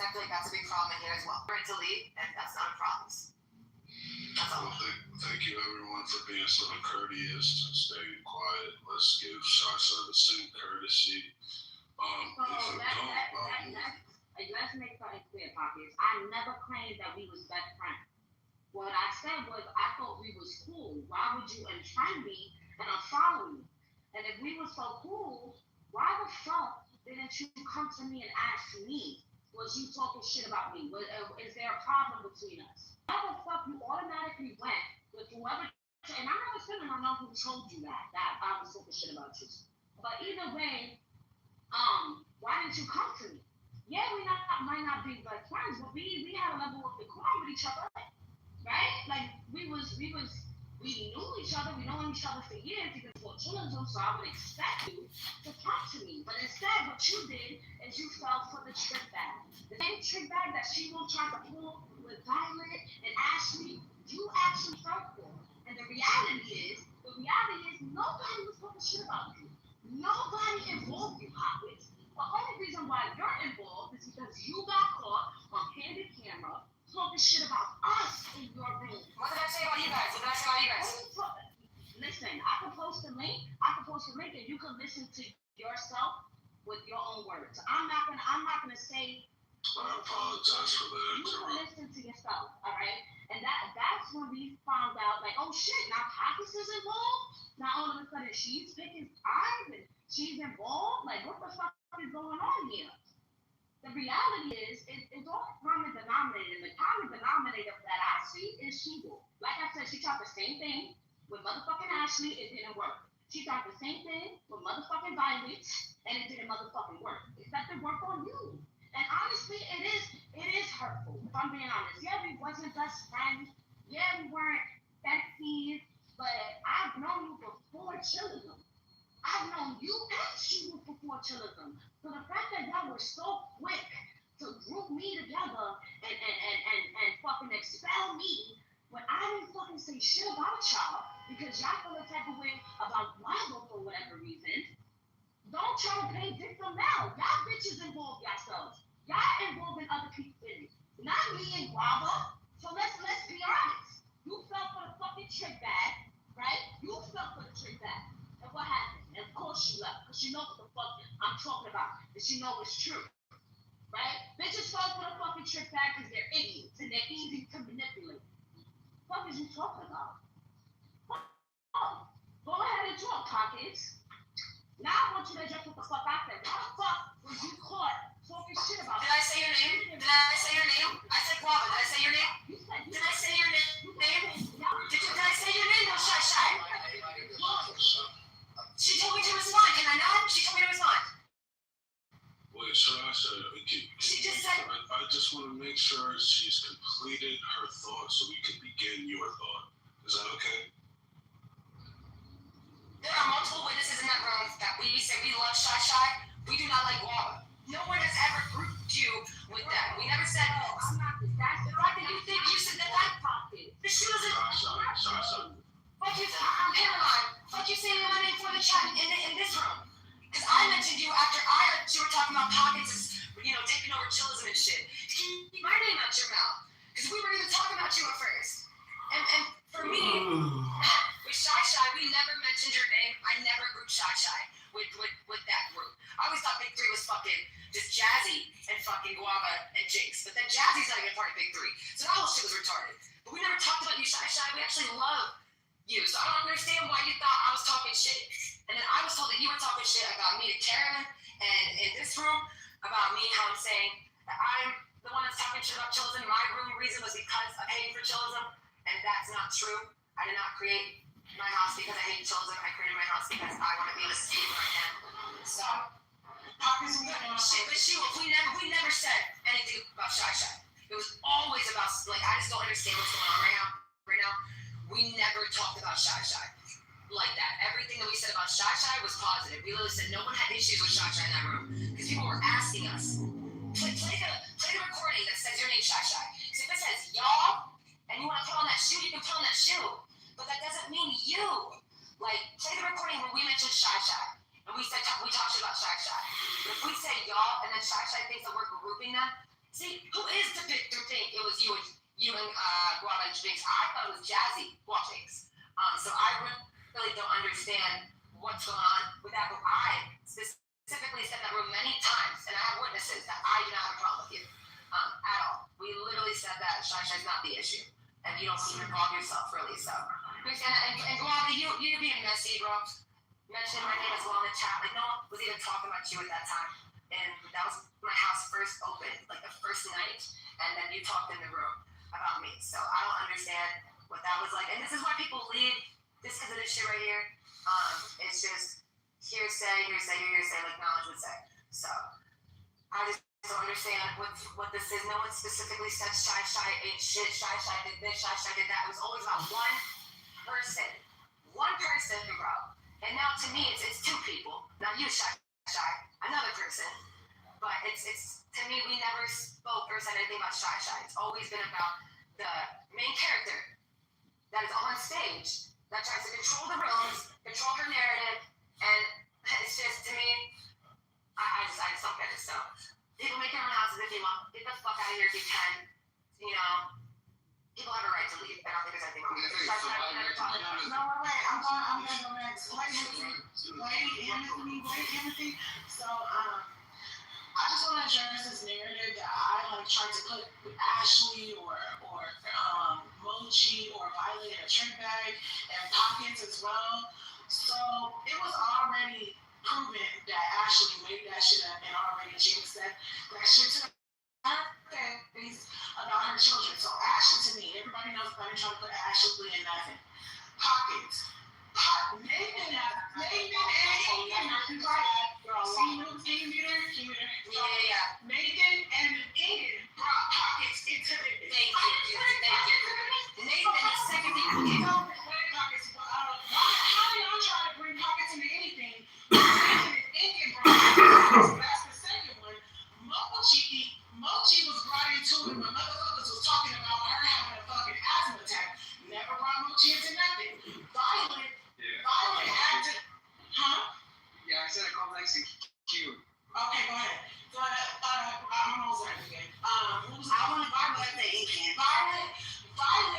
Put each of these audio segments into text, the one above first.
I feel like that's a big problem in here as well. We're to leave, and that's not a problem. That's all. Well, thank you everyone for being so courteous and staying quiet. Let's give Sasha the same courtesy. Let's make something clear, Pockets. I never claimed that we was best friends. What I said was I thought we was cool. Why would you unfriend me and unfollow me? And if we were so cool, why the fuck didn't you come to me and ask me? Was you talking shit about me? Is there a problem between us? Why the fuck you automatically went with whoever? And I'm not assuming I know who told you that I was talking shit about you. But either way, why didn't you come to me? Yeah, might not be best friends, but we had a level of decorum with each other, right? Like we knew each other, we known each other for years, even for children, so I would expect you to come to me. But instead, what you did is you fell for the trick bag. The same trick bag that she will try to pull with Violet and Ashley, you actually fell for. And the reality is nobody was talking shit about you. Nobody involved you, Hopkins. The only reason why you're involved is because you got caught on candid camera talking shit about us in your room. What did I say about you guys? Listen, I can post a link and you can listen to yourself with your own words. I'm not gonna say. I apologize for that. You can listen to yourself, all right? And that's when we found out, like, oh shit, now Pockets is involved. Now all of a sudden she's picking sides and she's involved. Like, what the fuck is going on here? The reality is, it's all common denominator. And the common denominator that I see is she will. Like I said, she tried the same thing with motherfucking Ashley, it didn't work. She tried the same thing with motherfucking Violet, and it didn't motherfucking work. Except it worked on you. And honestly, it is hurtful, if I'm being honest. Yeah, we wasn't best friends. Yeah, we weren't besties, but I've known you before chillism. I've known you and she before chillism. So the fact that y'all were so quick to group me together and fucking expel me when I didn't fucking say shit about y'all because y'all feel the type of way about Guava for whatever reason. Don't try to play victim now. Y'all bitches involve yourselves. Y'all involving other people in it. Not me and Guava. So let's be honest. You fell for the fucking trick bag, right? You fell for the trick bag. And what happened? And of course she left, because she knows what the fuck I'm talking about. And she knows it's true. Right? Bitches fall for the fucking trick bag because they're idiots and they're easy to manipulate. What is you talking about? Oh, go ahead and talk, Pockets. Now I want you to just put the fuck out there. Why the fuck was you caught talking shit about? Did I say your name? I said Guava. Did I say your name? Did I say your name? Did I say your name? No, shy. She told me to respond. Can I not? She told me to respond. Wait, Sasha, she just said. I just want to make sure she's completed her thought so we can begin your thought. Is that okay? There are multiple witnesses in that room that we say we love Shy. We do not like Guava. No one has ever grouped you with that. We never said, I'm not the fact that you think you said that Pockets. She was a. Sasha. Fuck you, Caroline. Fuck you saying my name for the chat in this room. Because I mentioned you after you were talking about Pockets as, taking over chillism and shit. Keep my name out your mouth. Because we were even talking about you at first. And for me, with Shy, we never mentioned your name. I never grouped Shy with that group. I always thought Big Three was fucking just Jazzy and fucking Guava and Jinx. But then Jazzy's not even part of Big Three. So that whole shit was retarded. But we never talked about you, Shy. We actually love you. So I don't understand why you thought I was talking shit. And then I was told that you were talking shit about me to Karen and in this room about me, how I'm saying that I'm the one that's talking shit about chillism. My reason was because I paid for chillism. And that's not true. I did not create my house because I hate children. I created my house because I want to be able to see where I am. So, we never said anything about Shy. It was always about, I just don't understand what's going on right now. We never talked about Shy like that. Everything that we said about Shy was positive. We literally said no one had issues with Shy in that room. Because people were asking us, play the recording that says your name, Shy. Because if it says y'all, and you want to put on that shoe, you can put on that shoe. But that doesn't mean you. Play the recording when we mentioned Shy. And we talked about Shy. But if we say y'all, and then Shy thinks that we're grouping them, it's See, who is to think it was you and Guava and Jinx? I thought it was Jazzy Jinx. So I really don't understand what's going on with that. But I specifically said in that room many times, and I have witnesses that I do not have a problem with you at all. We literally said that Shy Shy's not the issue, and you don't even involve yourself really. So, and Guava, you're being messy, bro. Mentioning my name as well in the chat. Like no one was even talking about you at that time, and that was when my house first opened, like the first night, and then you talked in the room about me. So I don't understand what that was like, and this is why people leave. This because of this shit right here. It's just hearsay, like knowledge would say. So I just don't understand what this is. No one specifically said Shy ate shit, Shy did this, Shy did that. It was always about one person, bro. And now to me, it's two people. Not you, Shy, another person. But it's to me, we never spoke or said anything about Shy. It's always been about the main character that is on stage that tries to control the rooms, control her narrative, and it's just to me, I just don't get it. So people make their own houses if you want. Get the fuck out of here if you can. You know, people have a right to leave. I don't think there's anything wrong with it. No, wait. I'm gonna go next. Wait, Timothy. So, I just want to address this narrative that I tried to put Ashley or Mochi or Violet in a trick bag and pockets as well. So it was already proven that Ashley made that shit up and already jinxed that shit to her face about her children. So Ashley to me, everybody knows that I'm trying to put Ashley in nothing. Pockets. Nathan and Nathan and Ian brought pockets into the Thank you. Nathan, the second thing you did. Pockets. How do y'all try to bring pockets into anything? Nathan and Ian brought pockets. That's the second one. Mochi was brought into it when motherfuckers was talking about her having a fucking asthma attack. Never brought Mochi into nothing. Violet had to, huh? Yeah, I said a complex and cute. Okay, go ahead. I'm almost ready again. Violet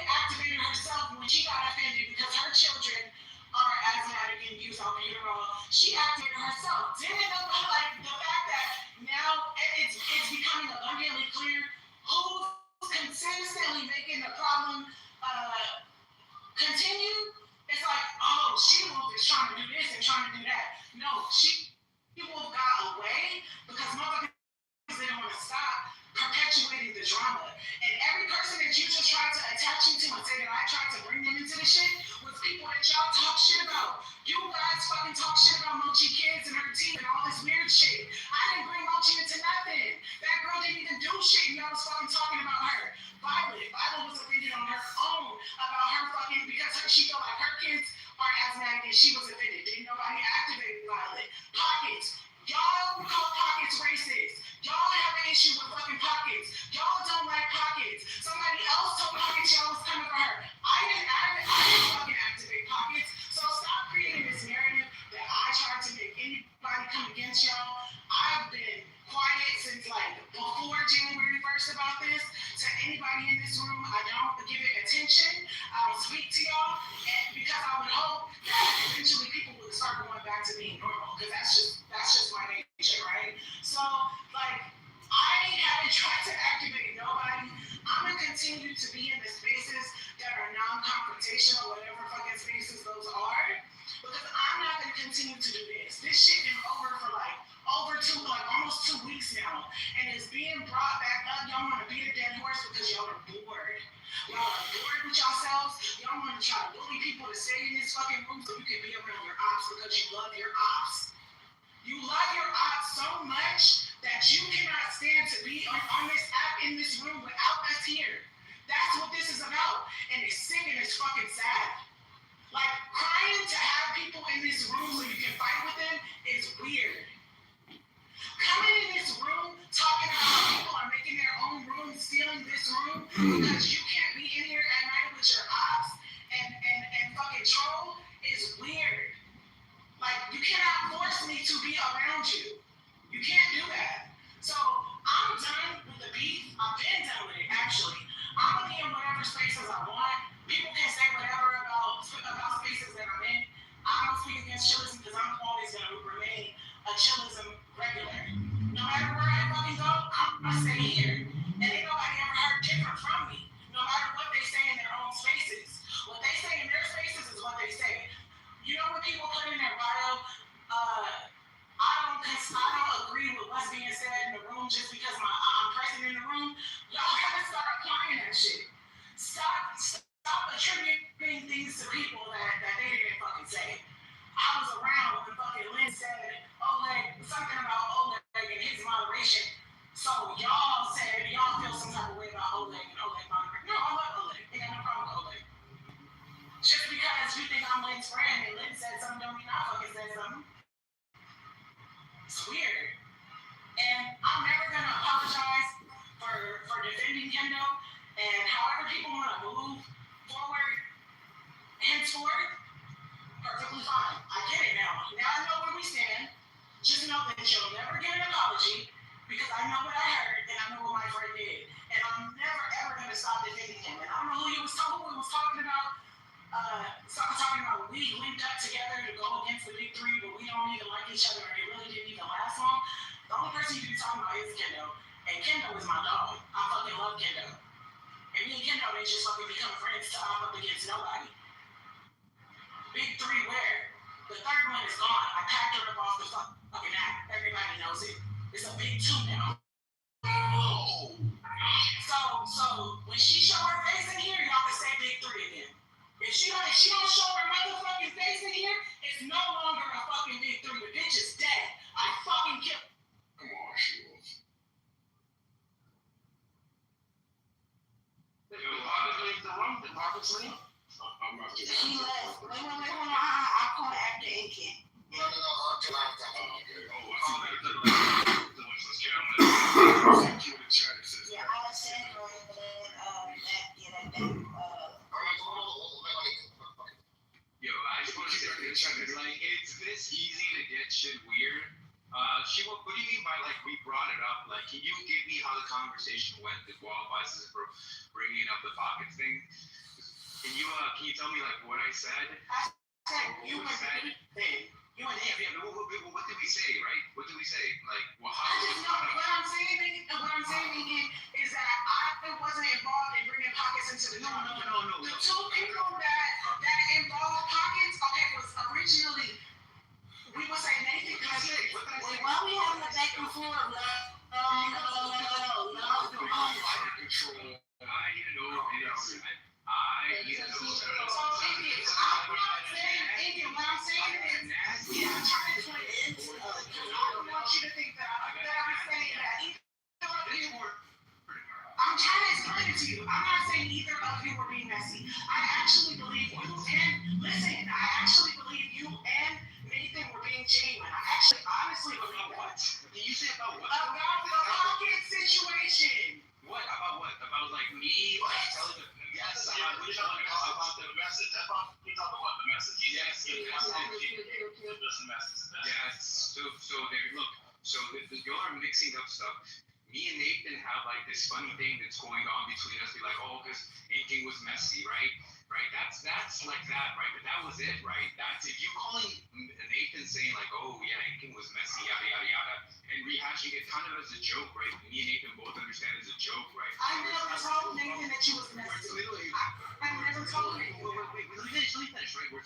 activated herself when she got offended because her children are asthmatic and use albuterol. She activated herself. Didn't know the fact that now it's becoming abundantly clear who's consistently making the problem continue. It's like, oh, She-Wolf is trying to do this and trying to do that. No, She-Wolf got away because motherfuckers didn't want to stop perpetuating the drama. And every person that you just tried to attach you to and say that I tried to bring them into the shit was people that y'all talk shit about. You guys fucking talk shit about Mochi Kids and her team and all this weird shit. I didn't bring Mochi into nothing. That girl didn't even do shit and y'all was fucking talking about her. Violet was offended on her own about her fucking, because she felt like her kids are asthmatic and she was offended. Didn't nobody activate Violet. Pockets. Y'all call Pockets racist. Y'all have an issue with fucking Pockets. Y'all don't like Pockets. Somebody else told Pockets y'all was coming for her. I didn't fucking activate Pockets. So stop creating this narrative that I tried to make anybody come against y'all. I've been quiet since before January 1st about this. To anybody in this room, I don't give it attention. I will speak to y'all, and because I would hope that eventually people would start going back to being normal, because that's just my nature, right? So I haven't tried to activate nobody. I'm gonna continue to be in the spaces that are non-confrontational, whatever fucking spaces those are, because I'm not gonna continue to do this. This shit been over for almost 2 weeks now, and it's being brought back up. Y'all want to beat a dead horse because y'all are bored. Y'all are bored with yourselves. Y'all want to try to bully people to stay in this fucking room so you can be around your ops because you love your ops. You love your ops so much that you cannot stand to be on this app in this room without us here. That's what this is about, and it's sick and it's fucking sad. Crying to have people in this room so you can fight with them is weird. Coming in this room, talking about how people are making their own room, stealing this room because you can't be in here at night with your ops and fucking troll is weird. You cannot force me to be around you. You can't do that. So I'm done with the beef. a chillism regular. No matter where I fucking go, I stay here. And ain't nobody ever heard different from me. No matter what they say in their own spaces. What they say in their spaces is what they say. You know when people put in their bio, I don't agree with what's being said in the room just because I'm present in the room. Y'all gotta start applying that shit. Stop attributing things to people that they didn't fucking say. I was around when fucking Lynn said Oleg, something about Oleg and his moderation. So y'all said y'all feel some type of way about Oleg and Oleg moderation. No, I love Oleg. Ain't got no problem with Oleg. Just because you think I'm Lynn's friend and Lynn said something, don't mean I fucking said something. It's weird. And I'm never gonna apologize for defending Kendo. And however people want to move forward, henceforth, perfectly fine. I get it now. Now I know where we stand. Just know that you'll never get an apology because I know what I heard and I know what my friend did. And I'm never ever gonna stop defending him. And I don't know who he was talking about. Talking about we linked up together to go against the big three, but we don't even like each other and it really didn't even last long. The only person you can be talking about is Kendo. And Kendo is my dog. I fucking love Kendo. And me and Kendo, they just fucking become friends to I'm up against nobody. Big three where? The third one is gone. I packed her up off the fucking app. Everybody knows it. It's a big two now. Oh. So when she show her face in here, y'all can say big three again. If she don't show her motherfucking face in here, it's no longer a fucking big three. The bitch is dead. I fucking killed. Come on, Shield. The Marcus Lee? I'm about to. He left. Wait, hold on. I'll call after Aiken. No, okay. Oh, I see that. Yeah, Alessandro and Yo, I just want to say this, like, it's this easy to get shit weird. Shiva, what do you mean by, like, we brought it up? Like, can you give me how the conversation went that qualifies as for bringing up the pockets thing? Can you tell me, like, what I said? I said you What and said? him. You and him. Yeah, but what did we say, right? What did we say? Like, well, how I just know what I'm saying is that I wasn't involved in bringing pockets into the drama. No. The two people that involved pockets, okay, was originally we would say Nathan. What did I say? why we having a back and forth? No. Control. I need to know what it is. I need to know. So I'm not saying anything. What I'm saying is, I'm trying to explain it. I don't want you to think that I'm saying that either of you were. I'm trying to explain it to you. I'm not saying either of you were being messy. I actually believe you and Nathan were being genuine. I actually honestly believe that. Can you say about what? About the pocket situation. What? About what? About, like, me? Like, telling the... Yes, about the message. That's what we talk about, the message. Yes, the message. Yes. So there, look. So y'all are mixing up stuff. Me and Nathan have, like, this funny thing that's going on between us. Be like, oh, because Inking was messy, right? Right? That's like that, right? But that was it, right? That's if you calling Nathan saying like, oh yeah, Inking was messy, yada yada yada, and rehashing it kind of as a joke, right? Me and Nathan both understand it's a joke, right? I never told Nathan that you was messy. I never told him. Wait, let me finish, right? It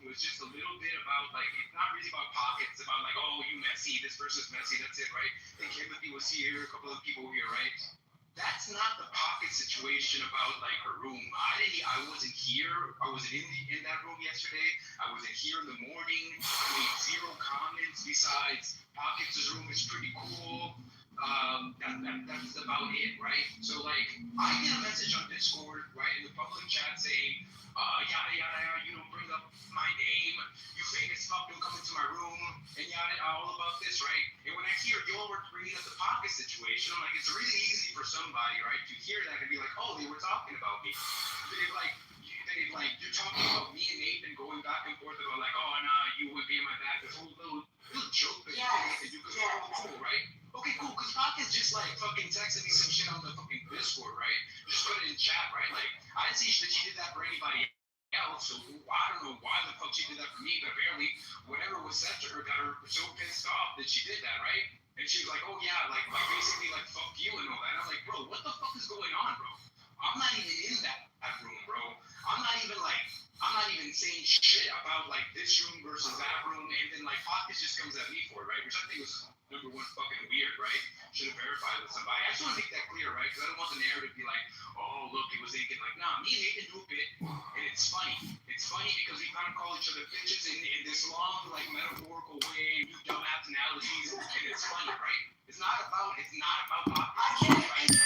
was just a little bit about, like, it's not really about pockets, it's about, like, oh, you messy, this person's messy, that's it, right? And Timothy was here, a couple of people were here, right? That's not the pocket situation about, like, her room. I wasn't here. I wasn't in that room yesterday. I wasn't here in the morning. I made zero comments besides Pockets' room is pretty cool. That's about it, right? So, like, I get a message on Discord, right, in the public chat saying, yada yada yada, you don't bring up my name, you famous fuck, don't come into my room, and yada all about this, right? And when I hear y'all were bringing up the pocket situation, I'm like, it's really easy for somebody, right, to hear that and be like, oh, they were talking about me. You're talking about me and Nathan going back and forth about, like, oh, nah, you would be in my back, this whole little joke that you could cool, right? Okay, cool, because Pocket's just, like, fucking texting me some shit on the fucking Discord, right? Just put it in chat, right? Like, I didn't see that she did that for anybody else. else. So I don't know why the fuck she did that for me, but apparently whatever was said to her got her so pissed off that she did that, right? And she was like, oh yeah, like basically like fuck you and all that. And I was like, bro, what the fuck is going on, bro? I'm not even in that room, bro. I'm not even saying shit about like this room versus that room, and then like Hawkins just comes at me for it, right? Which I think was number one fucking weird, right? Should have verified with somebody. I just want to make that clear, right? Because I don't want the narrative to be like, oh look, it was Nathan. Like, nah, me and Nathan do a bit, and it's funny. It's funny because we kind of call each other bitches in this long, like metaphorical way, you dumbass analogies, and it's funny, right? It's not about Hawkins. I get it. And you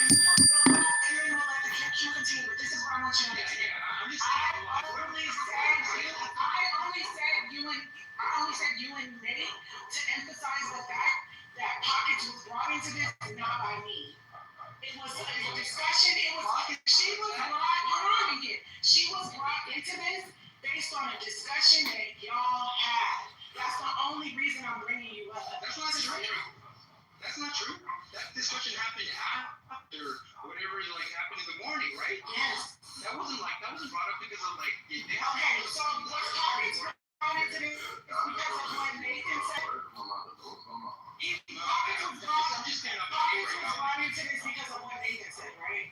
know, like you continue, but this is what I want you to understand. I'm just I only said you and Nate to emphasize the fact that Pockets was brought into this not by me. It was a discussion. She was brought into this based on a discussion that y'all had. That's the only reason I'm bringing you up. That's not true. That's not true. That discussion happened after whatever like happened in the morning, right? Yes. That wasn't brought up because of like Okay, so what's Pockets brought into this because of what Nathan said? Pockets was brought into this because of what Nathan said, right?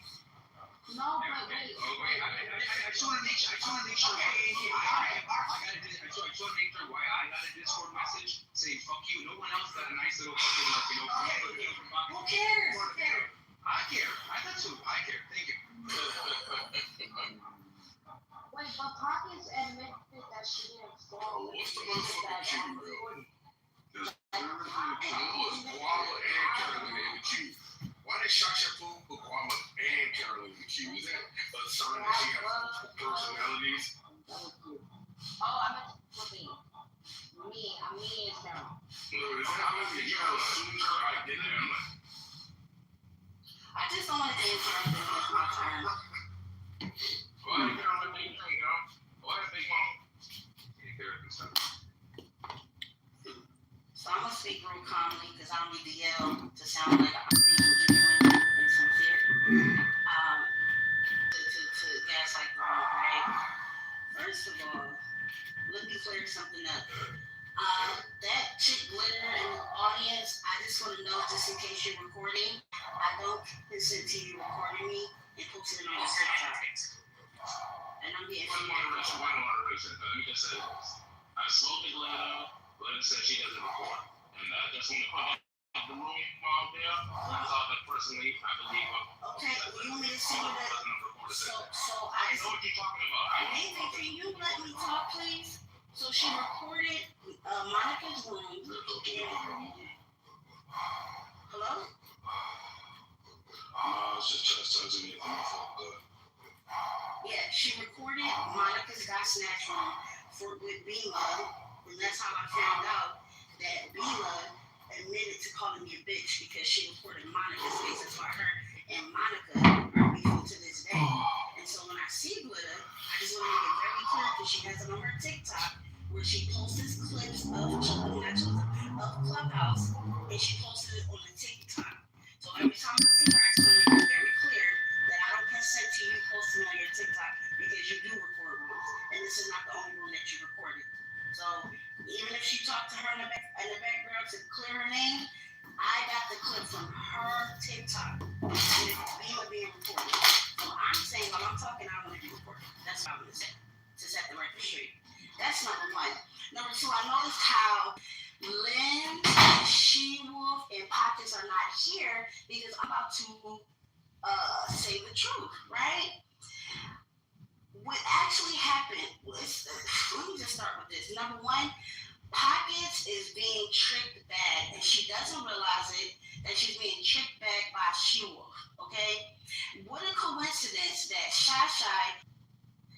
No, but wait. I just want to make sure. Okay, I just want to make sure why I got a Discord message saying "fuck you." No one else got a nice little fucking like Who cares? I care. I care. Thank you. Wait, but Pockets admitted that she didn't fall. What's the motherfucking Q, bro? There's Carolyn and Carolyn in the queue. Why they shot your food with Guava and Carolyn in the queue? Is that a sign that she has multiple personalities? Oh, I meant to be. Me is now. Is that how you assume her identity? I'm like, I just don't want to dance around this with my turn. go ahead, Carolyn, take your turn, girl. Go ahead, big mom. So I'm gonna speak real calmly because I don't need to yell to sound like I'm being genuine and sincere. To gaslight the room, right? First of all, let me clear something up. That chick glitter in the audience, I just want to know, just in case you're recording, I don't consent to you recording me and posting it on your TikTok. And I'm being One moderation. Let me just say this. I spoke to Glenna said she doesn't record. And I just want to put out the room out there. I thought that personally, I believe Okay, you want me to send you that? So I know what you're talking about. Nathan, can you let me talk, please? So she recorded Monica's room. Hello? It's just chastising me. Yeah, she recorded Monica's Got Snatch room with B-Love, and that's how I found out that B-Love admitted to calling me a bitch because she recorded Monica's face. That's why her and Monica are beefing to this day. And so when I see Glitter, I just want to make it very clear because she has it on her TikTok where she posts clips of Clubhouse, and she posted it on the TikTok. So every time I see her, I just want to make it very clear that I don't consent to you posting on your TikTok because you do record rooms, and this is not the only room that you recorded. So even if she talked to her in the background to clear her name, I got the clip from her TikTok, and it's being recorded. So I'm saying while I'm talking, I want to be recorded. That's what I'm going to say, to set the record straight. That's number one. Number two, I noticed how Lynn, She-Wolf, and Pockets are not here because I'm about to say the truth, right? What actually happened was, let me just start with this. Number one, Pockets is being tricked back, and she doesn't realize it, that she's being tricked back by She-Wolf, okay? What a coincidence that Shy,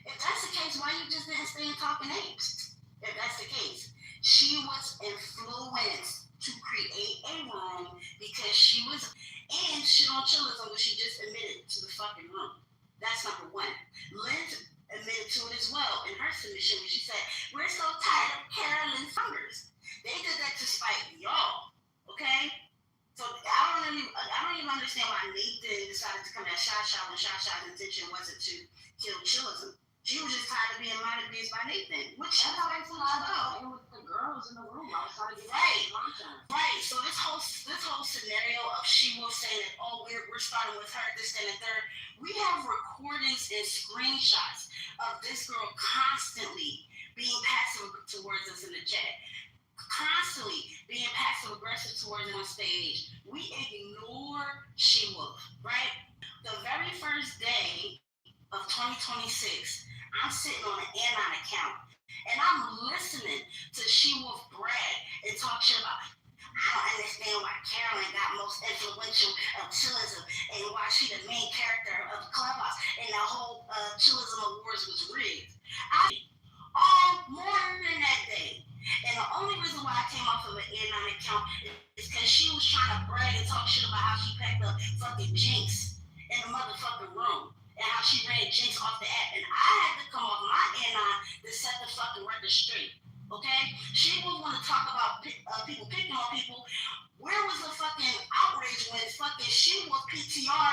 if that's the case, why you just didn't stay in Talking Apes? If that's the case, she was influenced to create a room because she was and shit on chillism, which she just admitted to the fucking room. That's number one. Lynn admitted to it as well in her submission when she said, "We're so tired of Carolyn's numbers." They did that to spite y'all, okay? So I don't even understand why Nathan decided to come at Shasha when Shasha's intention wasn't to kill chillism. She was just tired of being mind abused by Nathan, which That's how they feel about it with the girls in the room. I was trying to get right. So this whole scenario of she was saying that, oh, we're starting with her, this, that, and third. We have recordings and screenshots of this girl constantly being passive towards us in the chat, constantly being passive aggressive towards us on stage. We ignore She Wolf, right? The very first day of 2026, I'm sitting on an Anon account and I'm listening to She Wolf brag and talk shit about, I don't understand why Carolyn got most influential of chillism and why she the main character of Clubhouse and the whole chillism awards was rigged. I all morning that day. And the only reason why I came off of an Anon account is because she was trying to brag and talk shit about how she packed up fucking Jinx in the motherfucking room. And how she ran Jinx off the app. And I had to come off my Anon to set the fucking record straight. Okay? She would want to talk about people picking on people. Where was the fucking outrage when fucking she was PTR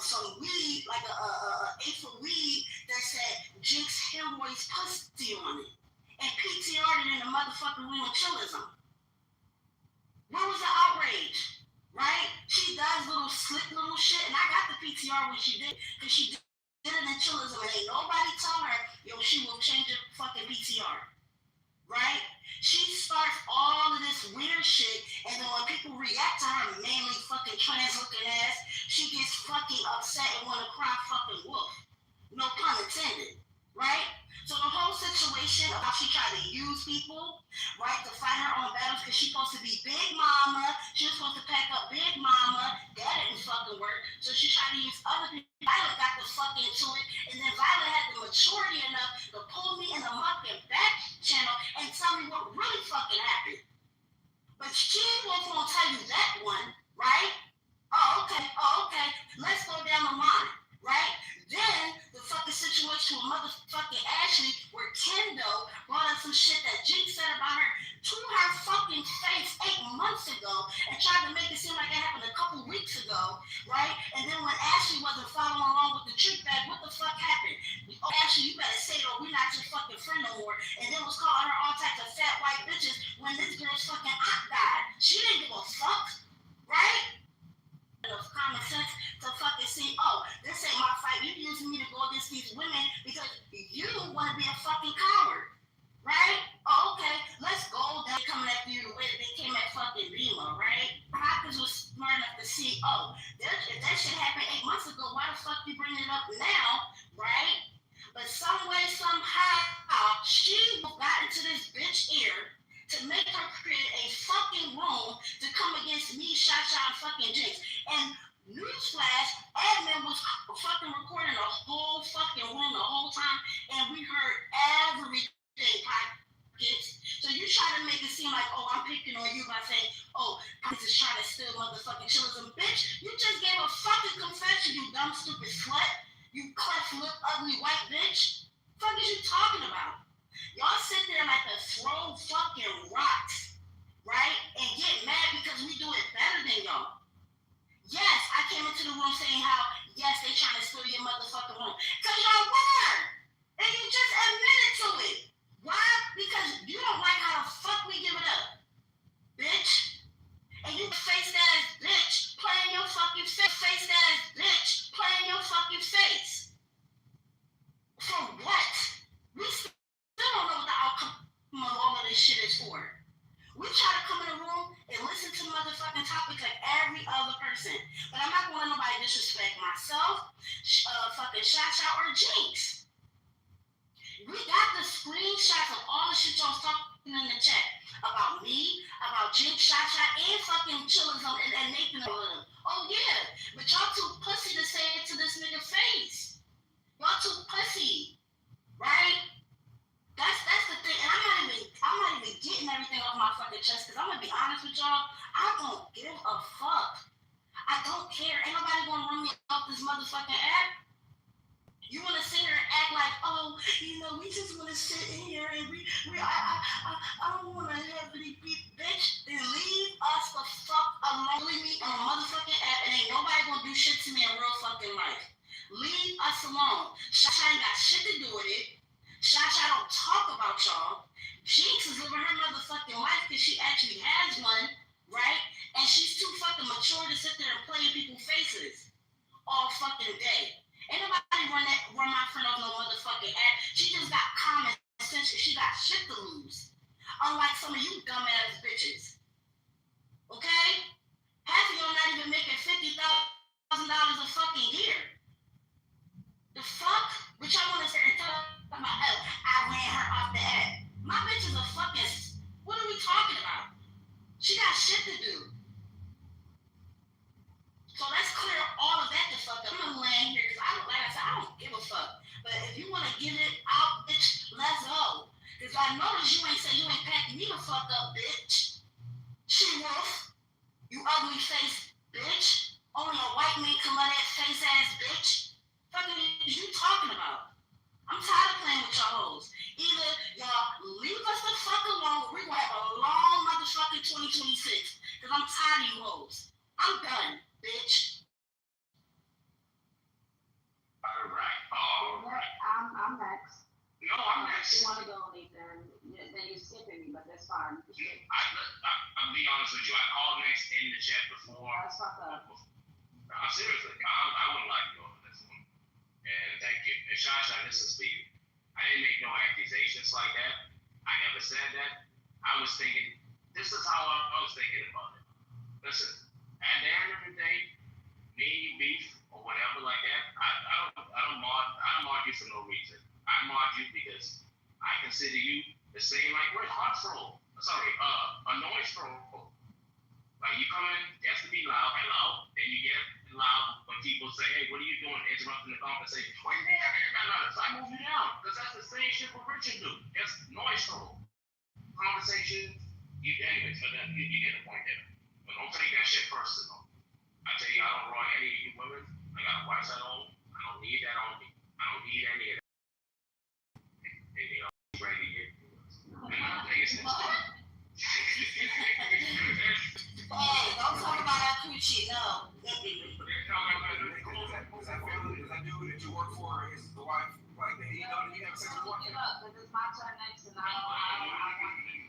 some weed, like a eighth of weed that said Jinx Hemorrhoids pussy on it? And PTR'd it in the motherfucking room of chillism. Where was the outrage? Right? She does little slick little shit, and I got the PTR when she did, because she did it in chillism, and ain't nobody tell her, yo, She will change your fucking PTR. Right? She starts all of this weird shit, and then when people react to her mainly fucking trans looking ass, she gets fucking upset and wanna cry fucking wolf. No pun intended. Right? So the whole situation of how she tried to use people, right, to fight her own battles, because she's supposed to be Big Mama. She was supposed to pack up Big Mama. That didn't fucking work. So she tried to use other people. Violet got the fuck into it, and then Violet had the maturity enough to pull me in the fucking back channel and tell me what really fucking happened. But she won't tell you that one, right? Oh, okay. Let's go down the line, right? Then the fucking situation with motherfucking Ashley, where Kendo brought up some shit that Jinx said about her to her fucking face 8 months ago and tried to make it seem like it happened a couple weeks ago, right? And then when Ashley wasn't following along with the trick bag, what the fuck happened? Oh, Ashley, you better say it or we're not your fucking friend no more. And then was calling her all types of fat white bitches when this girl's fucking aunt died. She didn't give a fuck, right? Of common sense to fucking see, oh, this ain't my fight. You're using me to go against these women because you want to be a fucking coward, right? Oh, okay, let's go. They're coming after you the way that they came at fucking Bima, right? Hopkins was smart enough to see, oh, if that shit happened 8 months ago, why the fuck you bringing it up now, right? But some way, somehow, she got into this bitch ear to make her create a fucking room to come against me, Shasha, and fucking Jinx. And newsflash, admin was fucking recording the whole fucking room the whole time, and we heard everything, Pockets. So you try to make it seem like, oh, I'm picking on you by saying, oh, Pockets is trying to steal motherfucking chillism. Bitch, you just gave a fucking confession, you dumb, stupid slut. You cleft lip, ugly white bitch. What the fuck is you talking about? Y'all sit there like to throw fucking rocks, right? And get mad because we do it better than y'all. Yes, I came into the room saying how, yes, they trying to steal your motherfucking room. Because y'all were. And you just admitted to it. Why? Because you don't like how the fuck we give it up, bitch. And you face-ass bitch playing your fucking face-ass bitch playing your fucking face. For what? We still don't know what the outcome of all of this shit is for. We try to come in the room and listen to motherfucking topics like every other person. But I'm not going to let nobody disrespect myself, fucking Shasha or Jinx. We got the screenshots of all the shit y'all talking in the chat about me, about Jinx, Shasha, and fucking chillism and Nathan. Oh yeah, but y'all too pussy to say it to this nigga face. Y'all too pussy, right? That's the thing, and I'm not even getting everything off my fucking chest, because I'm gonna be honest with y'all, I don't give a fuck. I don't care. Ain't nobody gonna run me off this motherfucking app. You wanna sit here and act like, oh, you know, we just wanna sit in here and I don't wanna have any beef, bitch. Then leave us the fuck alone. Leave me on a motherfucking app, and ain't nobody gonna do shit to me in real fucking life. Leave us alone. Shasha ain't got shit to do with it. Shasha don't talk about y'all. Jinx is living her motherfucking life because she actually has one, right? And she's too fucking mature to sit there and play in people's faces all fucking day. Ain't nobody run my friend off no motherfucking app. She just got common sense. She got shit to lose. Unlike some of you dumbass bitches. Okay? Half of y'all not even making $50,000 a fucking year. The fuck? But y'all want to sit and talk about, oh, I ran her off the app. My bitch is a fucking. What are we talking about? She got shit to do. So let's clear all of that the fuck up. I'm gonna land here because like I said, I don't give a fuck. But if you wanna give it out, bitch, let's go. Because I noticed you ain't say you ain't packing me the fuck up, bitch. She wolf. You ugly face, bitch. Only a white man can love that face ass bitch. Fucking is you talking about? I'm tired of playing with y'all hoes. Either y'all leave us the fuck alone or we're gonna have a long motherfucking 2026. Because I'm tired of you hoes. I'm done, bitch. All right. I'm next. No, I'm next. You want to go, Nathan? Then you're skipping me, but that's fine. I'll be honest with you. I called next in the chat before. That's fucked up. Seriously, I wouldn't like you over this one. And thank you. And Shasha, this is for you. I didn't make no accusations like that. I never said that. I was thinking, this is how I was thinking about it. Listen, at the end of the day, me and you beef or whatever like that, I don't mod you for no reason. I mod you because I consider you the same like we're hot troll. Sorry, a noise troll. Like you come in, just to be loud, hello, then you get loud when people say, hey, what are you doing? Interrupting the conversation. Wait, I move you down. Because that's the same shit what Richard do. Just noise troll. Conversation, anyways, but then you get the point there. But don't take that shit personal. I tell you, I don't run any of you women. I got a wife at home. I don't need that on me. I don't need any of that. And you know, ready to get and I'll tell you this. Hey, don't talk about that coochie, no. Was that family? Was that dude that you work for? Is the wife like that? You know that you have sex with? Give up, because it's my turn next, and I don't.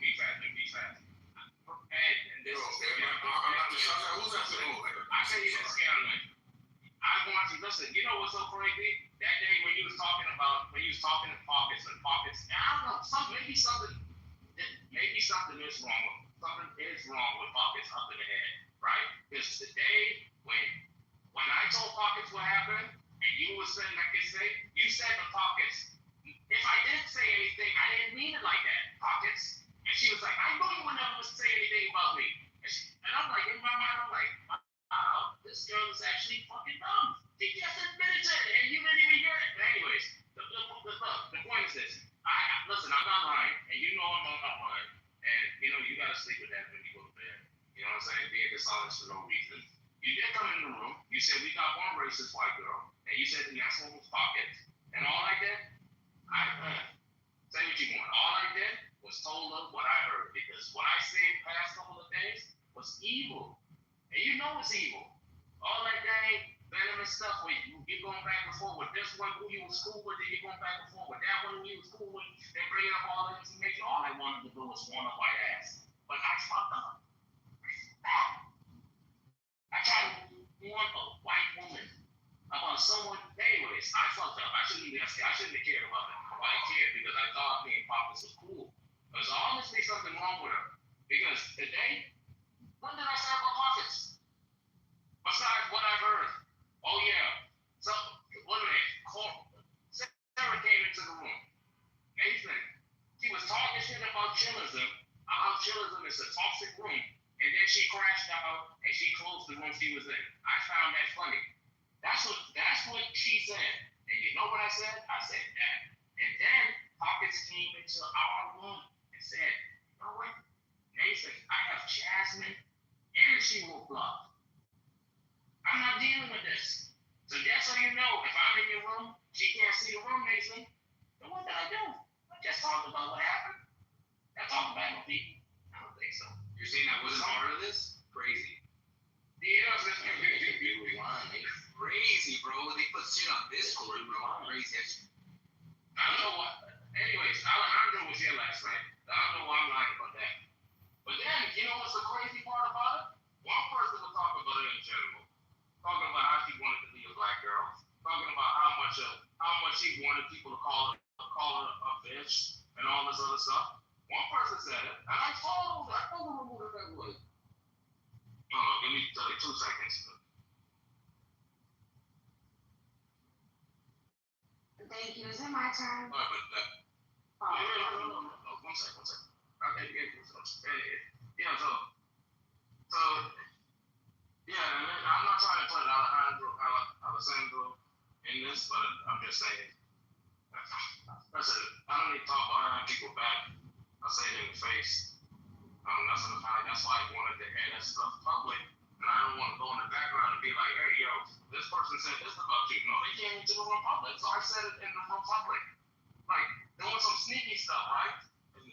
Be fast. And this is I'm not the shot. Who's after the I tell you this, Caroline. I want to listen. You know what's so crazy? That day when you was talking to pockets, I don't know, maybe something is wrong. Something is wrong with pockets up in the head, right? Because the day when I told pockets what happened, and you was saying like this thing, you said to pockets, if I didn't say anything, I didn't mean it like that, pockets. And she was like, I know you would never say anything about me. And I'm like, in my mind, I'm like, wow, this girl is actually fucking dumb. She just admitted it, and you didn't even hear it. But anyways, the point is this. Listen, I'm not lying, and you know I'm not lying. And, you know, you got to sleep with that when you go to bed. You know what I'm saying? Being dishonest for no reason. You did come in the room. You said we got one racist white girl, and you said the next one was pockets. And all I did, say what you want. All I did was told her what I heard, because what I said past couple of days was evil. And you know it's evil. All that dang venomous stuff where you going back and forth with this one who you was cool with, then you going back and forth with that one who you was cool with, then bringing up all the information. All I wanted to do was want a white ass. But I fucked up. I tried to want a white woman about someone. Anyways, I fucked up. I shouldn't have cared about it. But I cared because I thought being poppers was cool. There's honestly something wrong with her. Because today, when did I start about pockets? Besides what I've heard. Oh yeah. So what a minute. Sarah came into the room. Nathan. She was talking shit about chillism. How chillism is a toxic room. And then she crashed out and she closed the room she was in. I found that funny. That's what she said. And you know what I said? I said that. And then Pockets came into our room and said, you know what? Nathan, I have Jasmine and she will bluff. I'm not dealing with this. So just so you know, if I'm in your room, she can't see the room, Nathan. Then what did I do? I just talked about what happened. I talked about no people. I don't think so. You're saying I wasn't part of this? Crazy. Yeah, They crazy, bro. They put shit on Discord, bro. Crazy as shit. I don't know what. Anyways, Alejandro was here last night. I don't know why I'm lying about that. But then, you know what's the crazy part about it? One person was talking about it in general, talking about how she wanted to be a black girl, talking about how much she wanted people to call her a bitch and all this other stuff. One person said it, and I told her who that was. Give me 2 seconds. Thank you. Is it my turn? No, one second. Okay, yeah, and then I'm not trying to put Alessandro in this, but I'm just saying. I don't need to talk behind people back. I say it in the face. That's why I wanted to air that stuff public. And I don't want to go in the background and be like, hey, yo, this person said this about you. No, they came into the room public, so I said it in the room public. Like, doing some sneaky stuff, right? And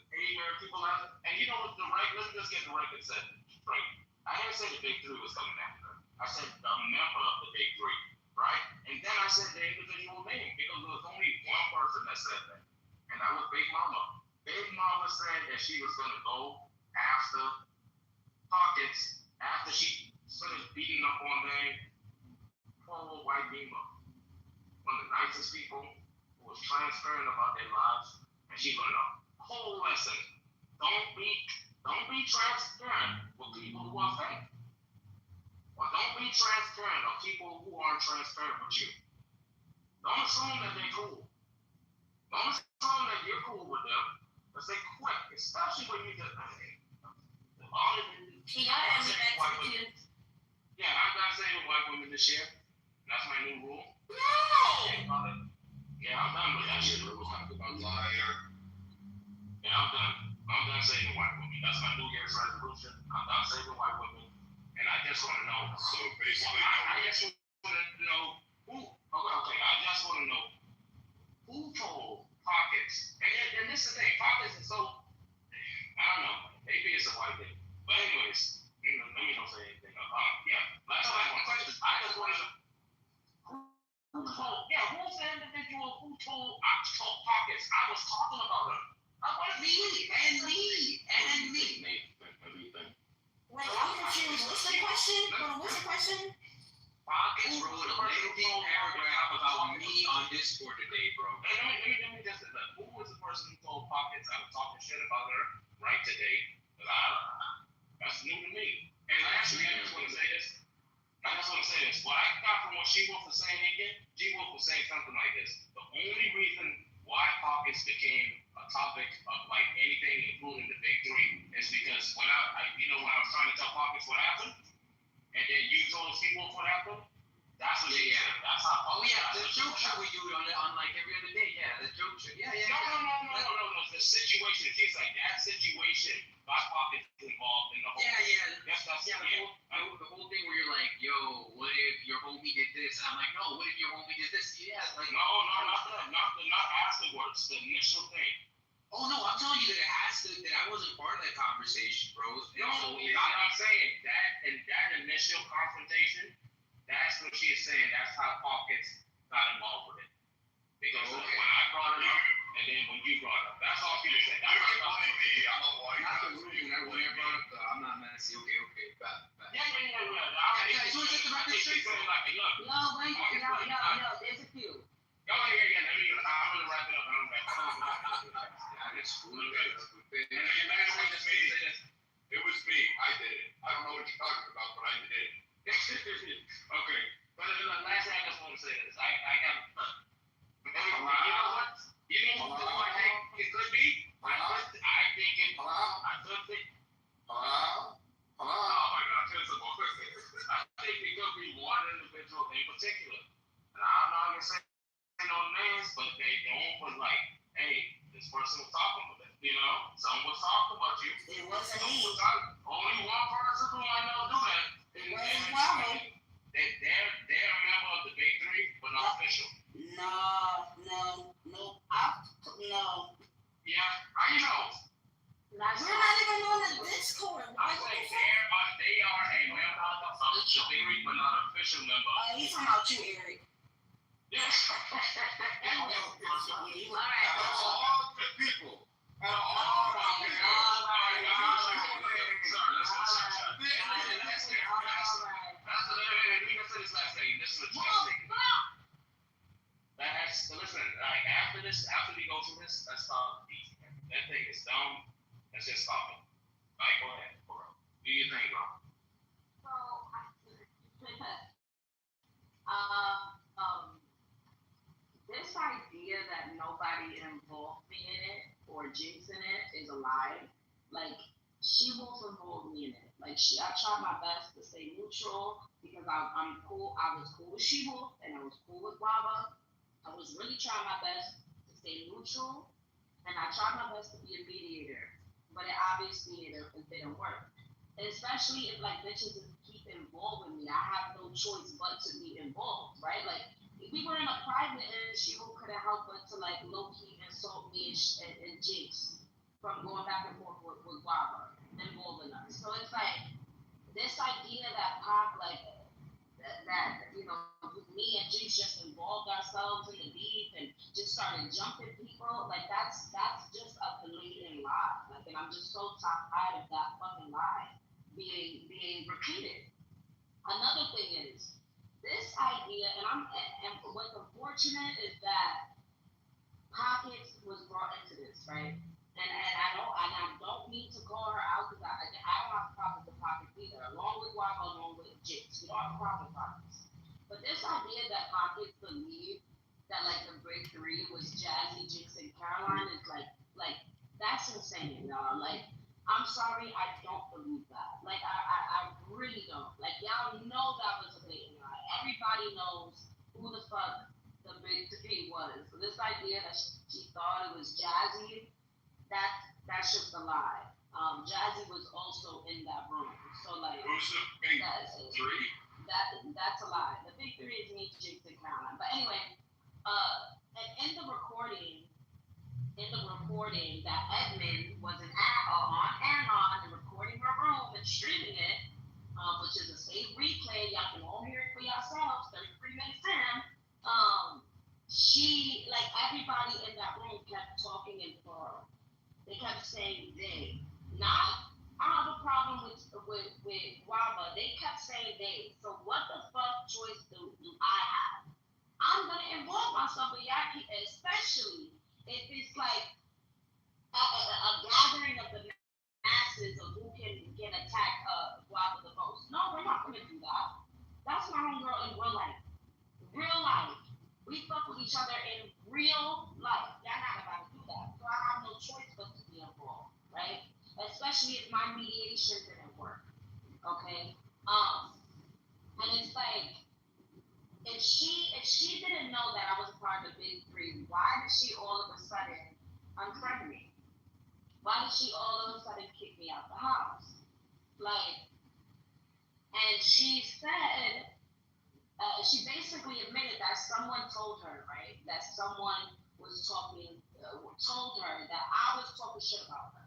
people have, and you know what let me just get the record said straight. I didn't say the big three was coming after. I said a member of the big three, right? And then I said the individual name because there was only one person that said that. And that was Big Mama. Big Mama said that she was going to go after Pockets after she started beating up on the poor white Beamer. One of the nicest people who was transparent about their lives. And she learned a whole lesson. Don't be transparent with people who are fake. Or don't be transparent with people who aren't transparent with you. Don't assume that they're cool. Don't assume that you're cool with them. Because they quit, especially when you get Can y'all add me back to the queue? Yeah, I'm not saying white women this year. That's my new rule. No! Yeah, I'm done with that shit. We're talking about liar. Yeah, I'm done. I'm done saving white women. That's my New Year's resolution. I'm done saving white women. And I just want to know. So basically, I just want to know who. Okay. I just want to know who told Pockets. And this is the thing. Pockets is so. I don't know. Maybe it's a white thing. But anyways, let me not say anything. Last one question. I just want to know. Who's the individual who told Pockets? I was talking about her. Me. Wait, I'm confused. What's the question? Pockets wrote a lengthy paragraph about me on Discord today, bro. Let me just say that. Who was the person who told Pockets I was talking shit about her right today? That's new to me. And actually, I just want to say this. What I got from what She-Wolf was saying again, She-Wolf was saying something like this. The only reason why Pockets became a topic of like anything, including the big three, is because when I was trying to tell Pockets what happened, and then you told She-Wolf what happened, that's what she said. That's how Pockets. The joke shit we do on like every other day. Yeah, the joke shit. Yeah. No. The situation. She's like, that situation got Pockets involved in the whole. The whole thing where you're like, yo, what if your homie did this? And I'm like, no, what if your homie did this? Yeah, like not afterwards. The initial thing. Oh no, I'm telling you that I wasn't part of that conversation, bros. No, I'm saying that in that initial confrontation, that's what she is saying. That's how Pockets got involved with it. Because when I brought it up, and then when you brought it up, that's all she was saying. I'm not messy. Okay. Bad. Yeah. So it's just about the street. Yo, there's a few. Yeah. I'm gonna wrap it up. That's cool. It was me. I did it. I don't know what you're talking about, but I did it. Okay. But the last thing I just want to say is I got. You know what? Who I think it could be? I think it. Hello? Oh my God! I think it could be one individual in particular. And I'm not gonna say no names, but they was like, hey, this person was talking about it. Someone was talking about you. It wasn't me. Only one person who I know do that. They're a member of the big three, but not official. No. No. Yeah, how you know? We're not even on the Discord. I say they are a member of the big three, but not an official member. He's talking about you, Eric. Yes. So when you All right. out of all the people, out of all the people, after we go through this, let's stop these. That thing is dumb. Let's just stop it. Like, go ahead, bro. Do your thing, bro. This idea that nobody involved me in it or Jinx in it is a lie. Like, she won't involve me in it. Like, I tried my best to stay neutral because I'm cool. I was cool with She-Wolf and I was cool with Guava. I was really trying my best to stay neutral, and I tried my best to be a mediator, but it didn't work. Especially if like bitches keep involved with me, I have no choice but to be involved, right? Like if we were in a private and she couldn't help but to like low key insult me and Jinx from going back and forth with Guava involving us. So it's like this idea that Pop like that you know me and Jinx just involved ourselves in the beef and just started jumping people, like that's just a blatant lie. Like, and I'm just so tired of that fucking lie being repeated. Another thing is this idea, and what's unfortunate is that Pockets was brought into this, right? And I don't mean to call her out because I don't have a problem with Pockets either. Along with Guava, along with Jinx, we don't have a problem with Pockets. But this idea that Pockets believed that like the big three was Jazzy, Jinx, and Caroline is like that's insane, y'all. Like I'm sorry, I don't believe that. Like I really don't. Like y'all know that was a blatant lie. Everybody knows who the fuck the big three was. So this idea that she thought it was Jazzy, that's just a lie. Jazzy was also in that room. So like who's the big three? That's a lie. The big three is me, Jinx, and Caroline. But anyway, and in the recording that Edmund was on and recording her room and streaming it, which is a safe replay. Y'all can all hear it for yourselves. 33 minutes in. She like everybody in that room kept talking in plural. They kept saying they. Not I have a problem with Guava. They kept saying they. So what the fuck choice do I have? I'm gonna involve myself with Yaki, especially if it's like a gathering of the masses of who can attack Guava the most. No, we're not gonna do that. That's my homegirl in real life. Real life. We fuck with each other in real life. Y'all not about to do that. So I have no choice but to be involved, right? Especially if my mediation didn't work. Okay? And it's like if she didn't know that I was a part of the big three, why did she all of a sudden unfriend me? Why did she all of a sudden kick me out the house? Like, and she said, she basically admitted that someone told her, right? That someone was told her that I was talking shit about her.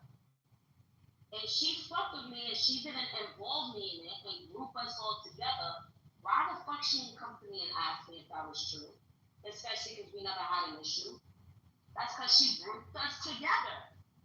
And she fucked with me and she didn't involve me in it and group us all together. Why the fuck she didn't come to me and ask me if that was true? Especially because we never had an issue. That's because she grouped us together.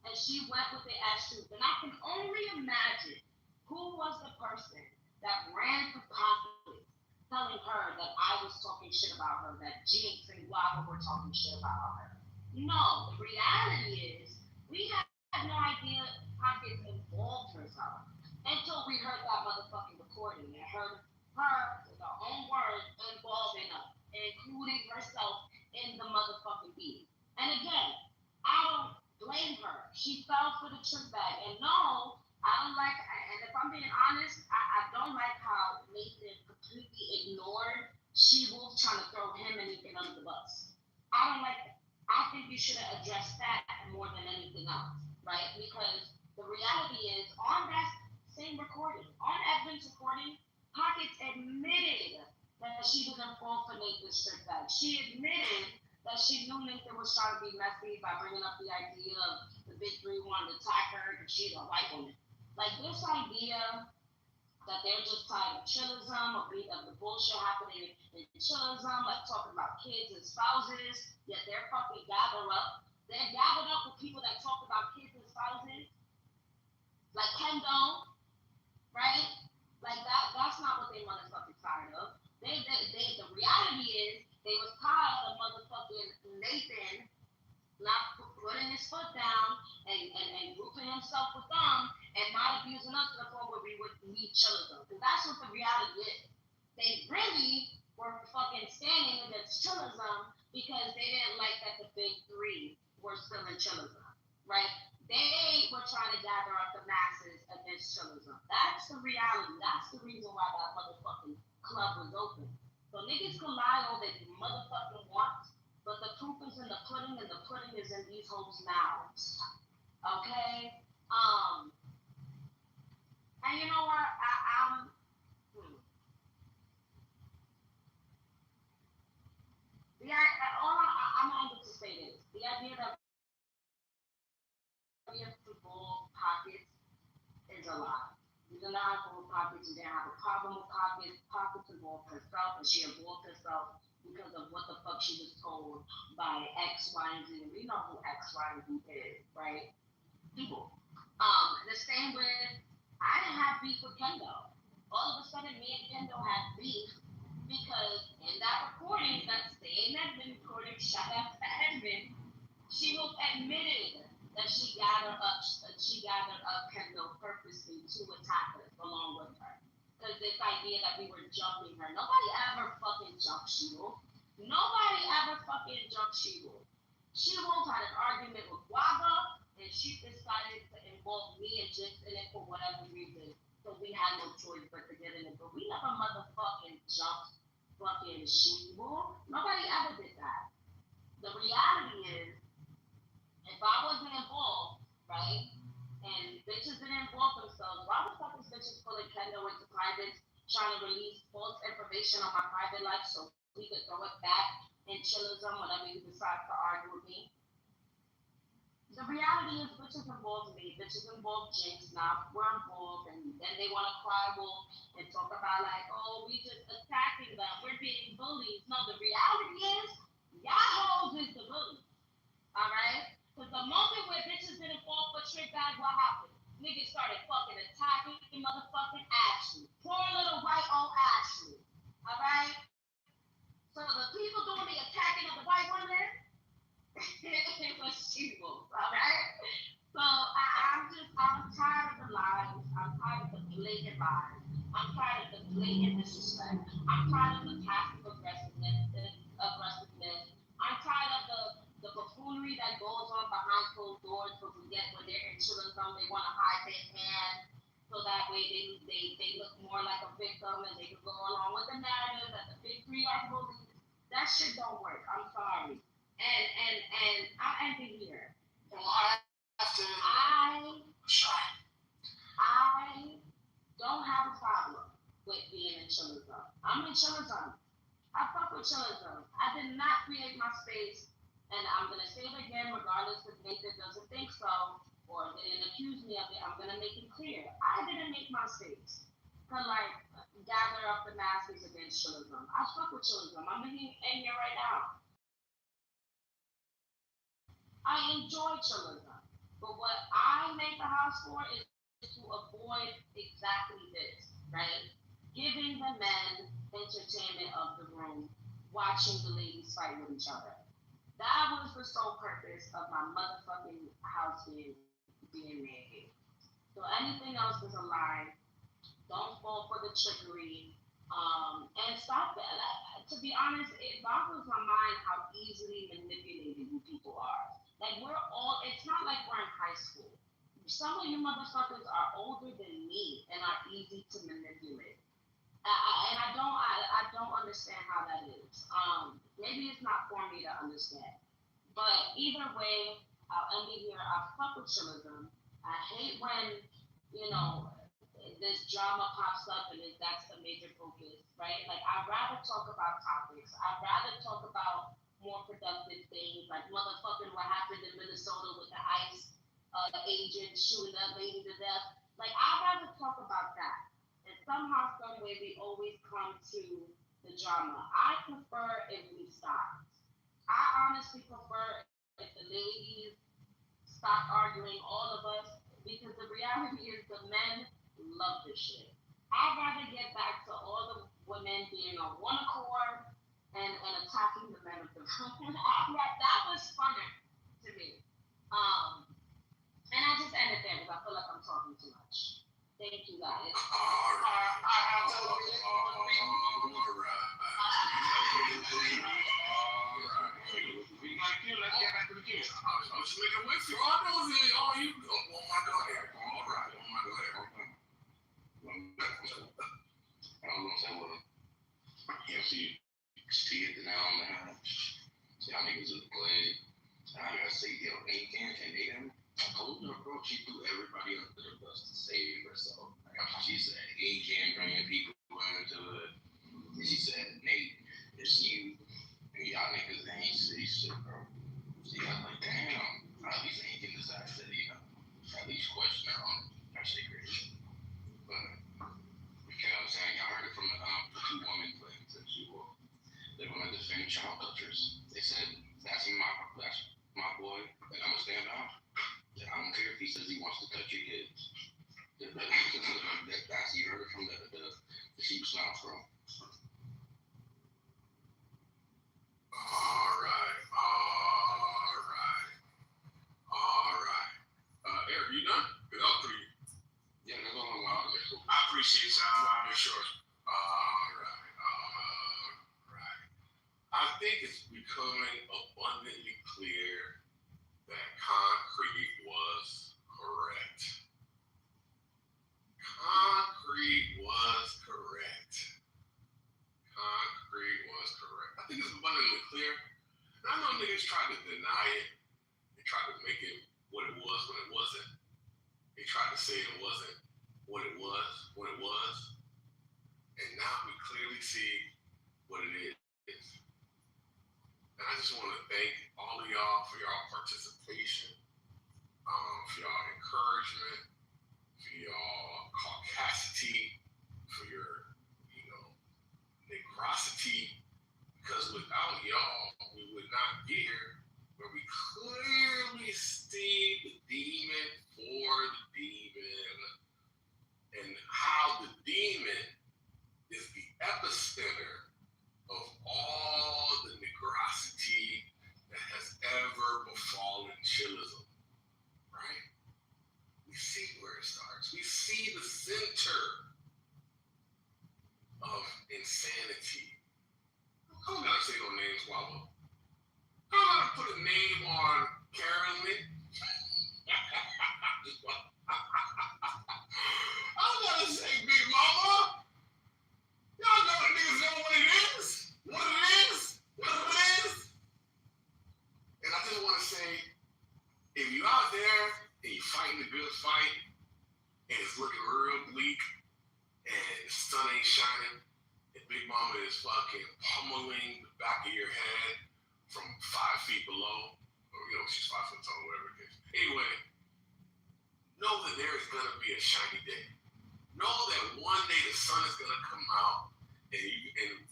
And she went with it as truth. And I can only imagine who was the person that ran for Pockets telling her that I was talking shit about her, that Jinx and Guava were talking shit about her. No, the reality is we had no idea Pockets involved herself until we heard that motherfucking recording and heard her, with her own words, involving us, including herself in the motherfucking beat. And again, I don't blame her. She fell for the trick bag. And no, I don't like, and if I'm being honest, I don't like how Nathan completely ignored She-Wolf trying to throw him and Nathan under the bus. I don't like that. I think you should have addressed that more than anything else, right? Because the reality is, on that same recording, on Edmund's recording, Pockets admitted that she didn't fall for Nathan's trick bag. She admitted that she knew Nathan was trying to be messy by bringing up the idea of the big three wanting to attack her because she's a white woman. Like this idea that they're just tired of chillism or being of the bullshit happening in chillism, like talking about kids and spouses, yet they're fucking gathered up. They're gathered up with people that talk about kids and spouses, like Kendo, right? Like that's not what they want us fucking tired of. The reality is they was tired of motherfucking Nathan not putting his foot down and grouping himself with them and not abusing us to the point where we would need chillism. Because that's what the reality is. They really were fucking standing against chillism because they didn't like that the big three were still in chillism, right? They were trying to gather up the masses against chillism. That's the reality. That's the reason why that motherfucking club was open. So niggas can lie all they motherfucking want, but the proof is in the pudding, and the pudding is in these hoes' mouths. Okay? And you know what? I'm able to say this. The idea that we have football pockets is a lie. You do not have full pockets. You didn't have a problem with pockets. Pockets involved herself, and she involved herself because of what the fuck she was told by X, Y, and Z. And we know who X, Y, and Z is, right? People. The same with, I didn't have beef with Kendo. All of a sudden, me and Kendo had beef because in that recording, that same Edmund recording, shout out to Edmund, she was admitted that she gathered up Kendo purposely to attack us along with her. Because this idea that we were jumping her. Nobody ever fucking jumped She-Wolf. Nobody ever fucking jumped She-Wolf. She-Wolf had an argument with Guava, and she decided to involve me and Jinx in it for whatever reason. So we had no choice but to get in it. But we never motherfucking jumped fucking She-Wolf. Nobody ever did that. The reality is, if I wasn't involved, right, and bitches didn't involve themselves, why the fuck is bitches pulling Kendo into privates, trying to release false information on my private life so we could throw it back in chillism whenever you decide to argue with me? The reality is bitches involve me, bitches involve Jinx, now we're involved, and then they want to cry wolf and talk about like, oh, we just attacking them, we're being bullies. No, the reality is, y'all hoes is the bullies, all right? Because the moment where bitches didn't fall for trick bag, what happened? Niggas started fucking attacking motherfucking Ashley. Poor little white old Ashley, all right? So the people doing the attacking of the white woman, it was She-Wolf, all right? So I'm tired of the lies. I'm tired of the blatant lies. I'm tired of the blatant disrespect. I'm tired of the passive aggressiveness. I'm tired of the buffoonery that goes on behind closed doors because we get when they're in chillism, they want to hide their hand so that way they look more like a victim and they can go along with the narrative that the big three are bullies. That shit don't work. I'm sorry. And I'll end it here. Well, I have to. I don't have a problem with being in chillism. I'm in chillism. I fuck with chillism. I did not create my space, and I'm gonna say it again, regardless if Nathan doesn't think so or they didn't accuse me of it. I'm gonna make it clear. I didn't make my space to like gather up the masses against chillism. I fuck with chillism. I'm in here right now. I enjoy chillism, but what I make the house for is to avoid exactly this, right? Giving the men entertainment of the room, watching the ladies fight with each other. That was the sole purpose of my motherfucking house being made. So anything else is a lie. Don't fall for the trickery. And stop that. To be honest, it boggles my mind how easily manipulated you people are. Like it's not like we're in high school. Some of you motherfuckers are older than me and are easy to manipulate. I don't understand how that is. Maybe it's not for me to understand. But either way, I'll end it here. I fuck with chillism. I hate when, this drama pops up and that's the major focus, right? Like, I'd rather talk about topics. I'd rather talk about more productive things, like motherfucking what happened in Minnesota with the ICE agent shooting that lady to death. Like, I'd rather talk about that. somehow, some way, we always come to the drama. I prefer if we stop. I honestly prefer if the ladies stop arguing, all of us, because the reality is the men love this shit. I'd rather get back to all the women being on one accord and attacking the men of the room. That was funner to me. Um, and I just end it there because I feel like I'm talking too much. Thank you guys. We got a queue. Let's get back to the queue. I was just making a whistle. I know it. Oh, you. Oh my God. All right. Oh my God. I don't know if I will. See it now on the house. Y'all niggas is playing. I gotta say, yo, ain't them. I told her, bro, she threw everybody under the bus to save herself. Like, she said, AJ bringing people into it. And she said, Nate, it's you. And y'all niggas ain't say shit, bro. See, I was like, damn. At least ain't getting this accident, you know. At least question her on it. That shit crazy. But, you know what I'm saying? Y'all heard it from the two women claims that they want to defend child touchers. They said, that's my boy, and I'm going to stand out. I don't care if he says he wants to touch your kids. That's you heard it from the sheep's mouth, bro. All right. Eric, you done? Good up for you. Yeah, that's all I'm out there. I appreciate you. I'll make sure. All right. I think it's becoming abundantly clear that concrete was correct. I think it's abundantly clear. And I know niggas tried to deny it. They tried to make it what it was when it wasn't. They tried to say it wasn't what it was when it was. And now we clearly see what it is. And I just want to thank all of y'all for y'all participation, for y'all encouragement, for y'all caucasity, for your, negrosity. Because without y'all, we would not be here. Where we clearly see the demon for the demon, and how the demon is the epicenter of all the negrosity that has ever befallen chillism, right? We see where it starts. We see the center of insanity. I don't gotta say no names, Wallow. I don't gotta put a name on Karen Lee. I don't gotta say Big Mama. Y'all know the niggas know what it is. And I just want to say, if you out there and you fighting a good fight, and it's looking real bleak, and the sun ain't shining, and Big Mama is fucking pummeling the back of your head from 5 feet below, or she's 5 foot tall, whatever it is. Anyway, know that there is gonna be a shiny day. Know that one day the sun is gonna come out, and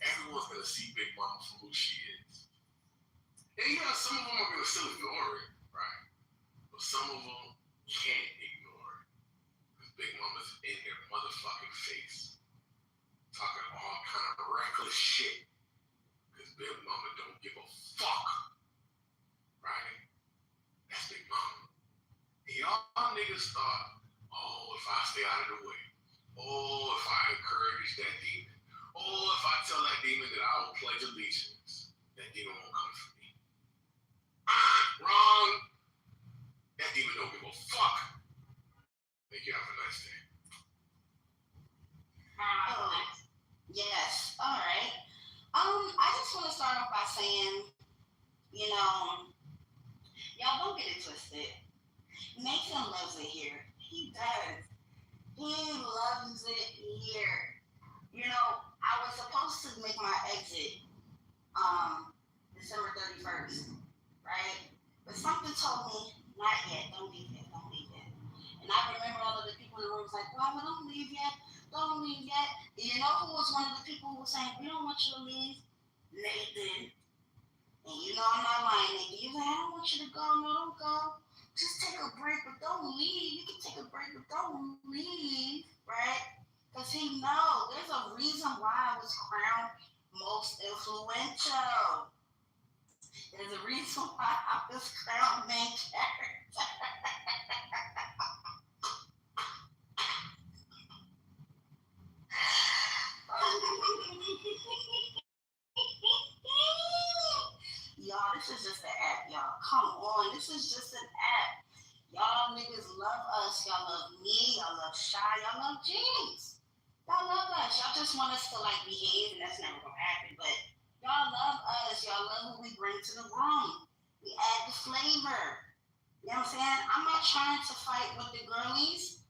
everyone's gonna see Big Mama for who she is. And some of them are gonna still ignore it, right? But some of them can't ignore it. Because Big Mama's in their motherfucking face, talking all kind of reckless shit. Because Big Mama don't give a fuck, right? That's Big Mama. And y'all niggas thought, oh, if I stay out of the way, oh, if I encourage that demon, oh, if I tell that demon that I will pledge allegiance, that demon won't come for me. Wrong. That demon don't give a fuck. Thank you. Have a nice day. Yes. All right. I just want to start off by saying, y'all don't get it twisted. Nathan loves it here. He does. He loves it here. I was supposed to make my exit December 31st, right? But something told me, not yet, don't leave yet. And I remember all of the people in the room was like, well, don't leave yet. Don't leave yet. You know who was one of the people who was saying, we don't want you to leave? Nathan. And you know I'm not lying, Nathan. You like, I don't want you to go. No, don't go. Just take a break, but don't leave. You can take a break, but don't leave, right? Because he knows there's a reason why I was crowned most influential. There's a reason why I was crowned main character. Y'all, this is just an app, y'all. Come on, this is just an app. Y'all niggas love us. Y'all love me. Y'all love Shy. Y'all love James. Y'all love us. Y'all just want us to like behave, and that's never gonna happen. But y'all love us. Y'all love who we bring to the room. We add the flavor. You know what I'm saying? I'm not trying to fight with the girlies.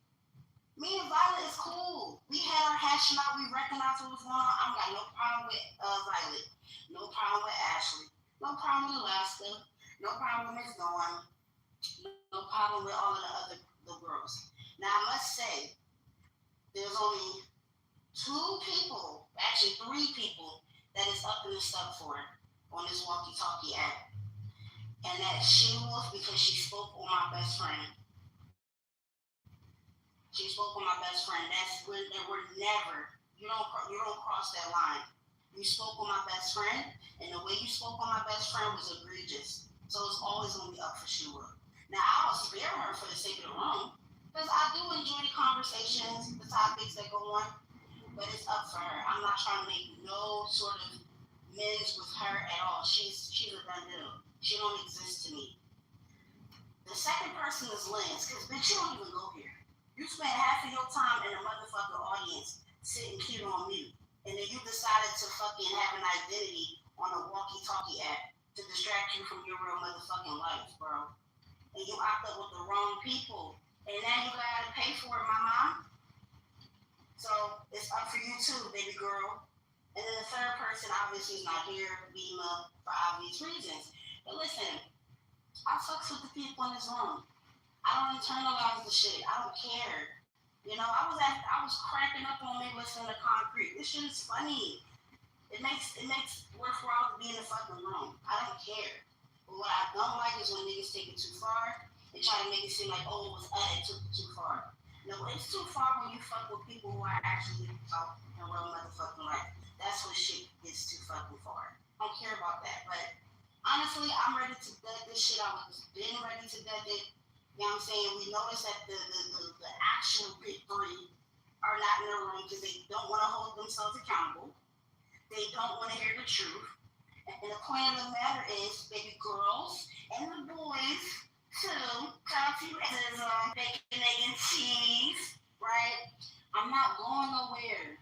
Me and Violet is cool. We had our hashing out. We recognized what was going on. I got no problem with Violet. No problem with Ashley. No problem with Alaska. No problem with Miss Dawn. No problem with all of the girls. Now I must say, there's only two people, actually three people, that is up in the stuff for on this walkie-talkie app. And that's She Wolf because she spoke on my best friend. She spoke on my best friend. That's when there were never, you don't cross that line. You spoke on my best friend, and the way you spoke on my best friend was egregious. So it's always going to be up for She Wolf. Now, I'll spare her for the sake of the room, because I do enjoy the conversations, the topics that go on, but it's up for her. I'm not trying to make no sort of amends with her at all. She's a done deal. She don't exist to me. The second person is Lance, because bitch, you don't even go here. You spend half of your time in a motherfucking audience sitting cute on mute, and then you decided to fucking have an identity on a walkie-talkie app to distract you from your real motherfucking life, bro. And you opt up with the wrong people, and now you gotta pay for it, my mom. So it's up for you too, baby girl. And then the third person obviously is not here, Bima, for obvious reasons. But listen, I fucks with the people in this room. I don't internalize the shit. I don't care. You know, I was cracking up on me listening to Concrete. This shit is funny. It makes worthwhile to be in the fucking room. I don't care. But what I don't like is when niggas take it too far and try to make it seem like, oh, it was it took it too far. No, it's too far when you fuck with people who are actually talking in real motherfucking life. That's when shit gets too fucking far. I don't care about that. But honestly, I'm ready to dead this shit. I was been ready to dead it. You know what I'm saying? We noticed that the actual big three are not in the room because they don't want to hold themselves accountable. They don't want to hear the truth. And the point of the matter is, baby girls and the boys too, coffee is bacon, egg, and cheese, right? I'm not going nowhere.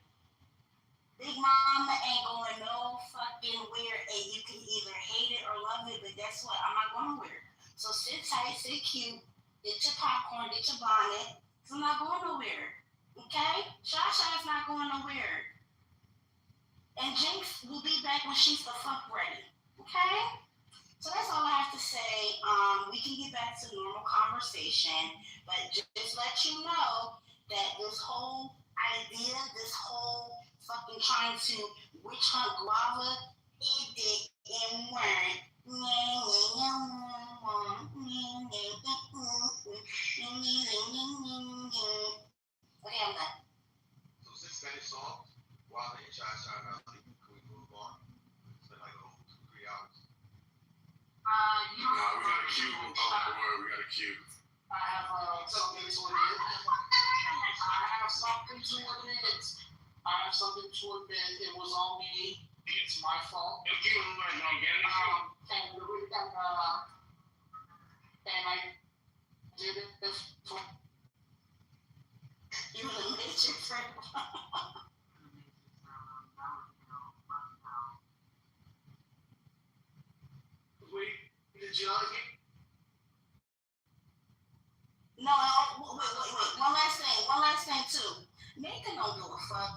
Big Mama ain't going no fucking where, and you can either hate it or love it, but guess what? I'm not going nowhere. So sit tight, sit cute, get your popcorn, get your bonnet, because I'm not going nowhere. Okay? Shasha's not going nowhere. And Jinx will be back when she's the fuck ready. Okay? So that's all I have to say. We can get back to normal conversation, but just let you know that this whole idea, this whole fucking trying to witch hunt guava, it didn't work. Okay, I'm done. So since that is solved, Wale and Shy now, can we move on? It's been like a whole 2-3 hours. We got a queue. Oh boy, we got a queue. I have something to admit. I have something to admit. It was on me. It's my fault. And I did it for You the matrix right wait, the judge. No, wait. One last thing too. Nathan don't give a fuck.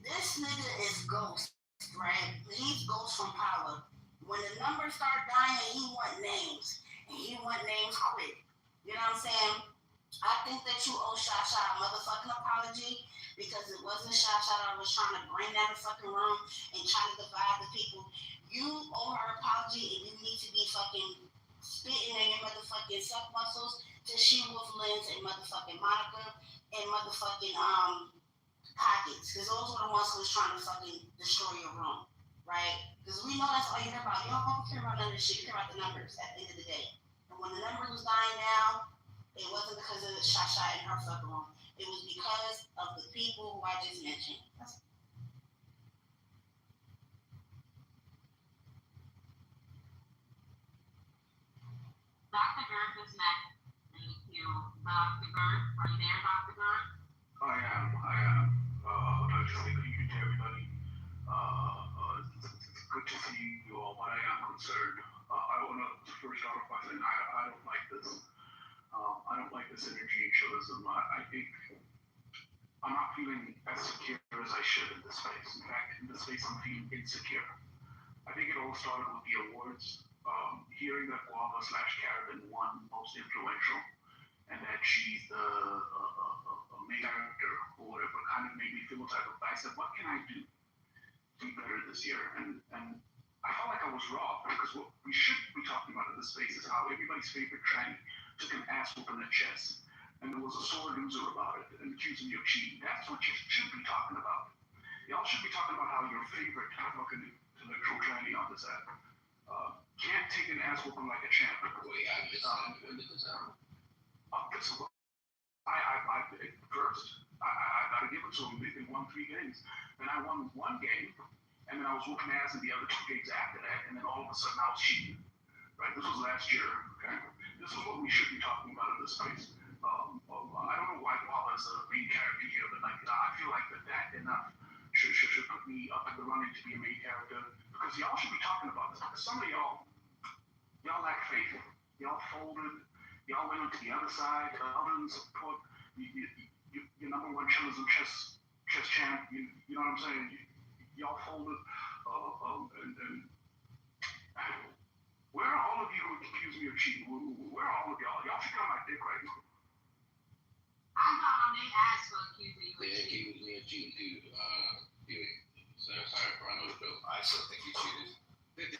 This nigga is Ghost, right? He's Ghost from Power. When the numbers start dying, he want names. And he want names quick. You know what I'm saying? I think that you owe Shasha a motherfucking apology. because it wasn't Shasha that was trying to bring down the fucking room and trying to divide the people. You owe her an apology and you need to be fucking spitting in your motherfucking suck muscles to She-Wolf Lens and motherfucking Monica and motherfucking Pockets, because those were the ones who was trying to fucking destroy your room, right? Because we know that's all you care about. You don't care about none of this shit. You care about the numbers at the end of the day. And when the numbers was dying down, it wasn't because of Shasha and her fucking room. It was because of the people who I just mentioned. Dr. Gerth is next. Thank you. Dr. Gerth, are you there, Dr. Gerth? I am. I'd just like to greet everybody. It's good to see you all, but I am concerned. I want to first start off by saying I don't like this. I don't like this energy in chillism. I think I'm not feeling as secure as I should in this space. In fact, in this space, I'm feeling insecure. I think it all started with the awards. Hearing that Guava/Carolyn won most influential and that she's the main character or whatever kind of made me feel type of. I said, what can I do to be better this year? And I felt like I was robbed because what we should be talking about in this space is how everybody's favorite tranny took an ass whooping at chess. And there was a sore loser about it and accusing you of cheating. That's what you should be talking about. Y'all should be talking about how your favorite fucking intellectual tranny on this app can't take an ass whooping like a champ. Wait, I missed that. When did this happen? First, I got to give it to him. They won 3 games. Then I won 1 game, and then I was whooping ass in the other 2 games after that, and then all of a sudden I was cheating. Right? This was last year. Okay? This is what we should be talking about in this space. I don't know why Paula is the main character here, but like I feel like that enough should put me up in the running to be a main character because y'all should be talking about this. Because some of y'all lack faith. Y'all folded. Y'all went to the other side. Y'all didn't support your number one chess champ. You know what I'm saying? Y'all folded. And where are all of you who accuse me of cheating? Where are all of y'all? Y'all should be on my dick right now. I got on their ass for accusing you of They cheating. accused me of cheating too. Sorry, bro. I know the bill. I still think you cheated.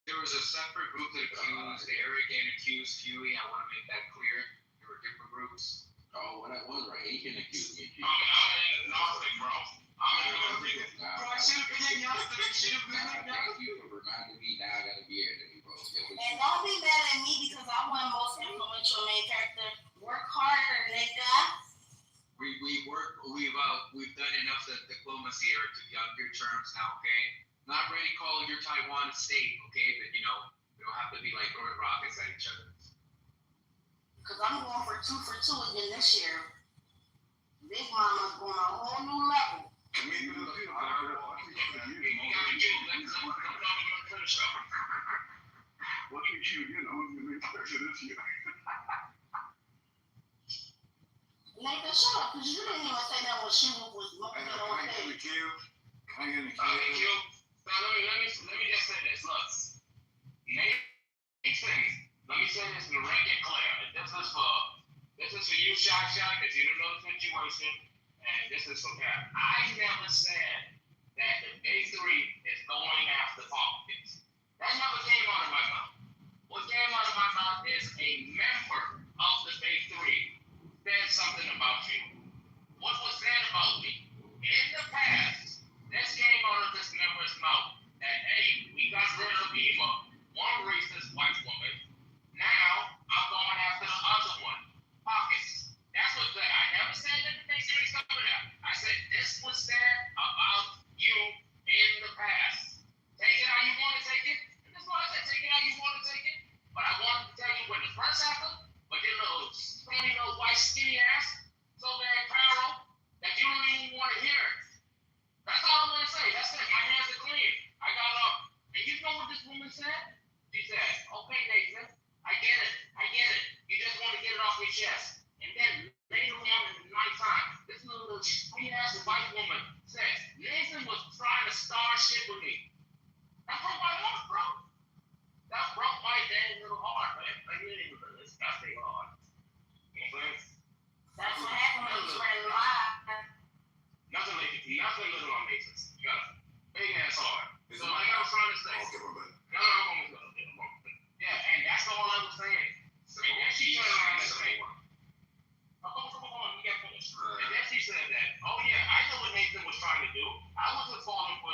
There was a separate group that accused Eric and accused Huey. I want to make that clear. There were different groups. Oh, well, that was right. He can accuse me of cheating. I'm agnostic, bro. Bro, I should have been y'all. Thank you for reminding me. Now I gotta be here to me, bro. And don't be mad at me because I won most influential main character. Work harder, nigga. We've done enough of diplomacy here to be on good terms now, okay? Not ready to call your Taiwan state, okay? But we don't have to be like throwing rockets at each other. Because I'm going for 2 for 2 again this year. Big Mama's going a whole new level. What you choose, you main character this year. Nathan, shut up, because you didn't even say that when she was looking on stage. Can I get a Thank you. Now, let me just say this. Look, let me say this to rank and clear. This is for you, Shot, because you don't know the situation, and this is for Pat. I never said that the Big 3 is going after politics. That never came out of my mouth. What came out of my mouth is a member of the Big 3 said something about you. What was said about me? In the past, this came out of this member's mouth that, hey, we got rid of Eva, one racist white woman. Now, I'm going after the other one, Pockets. That's what's said. I never said that the Big 3 is coming out. I said this was said about you in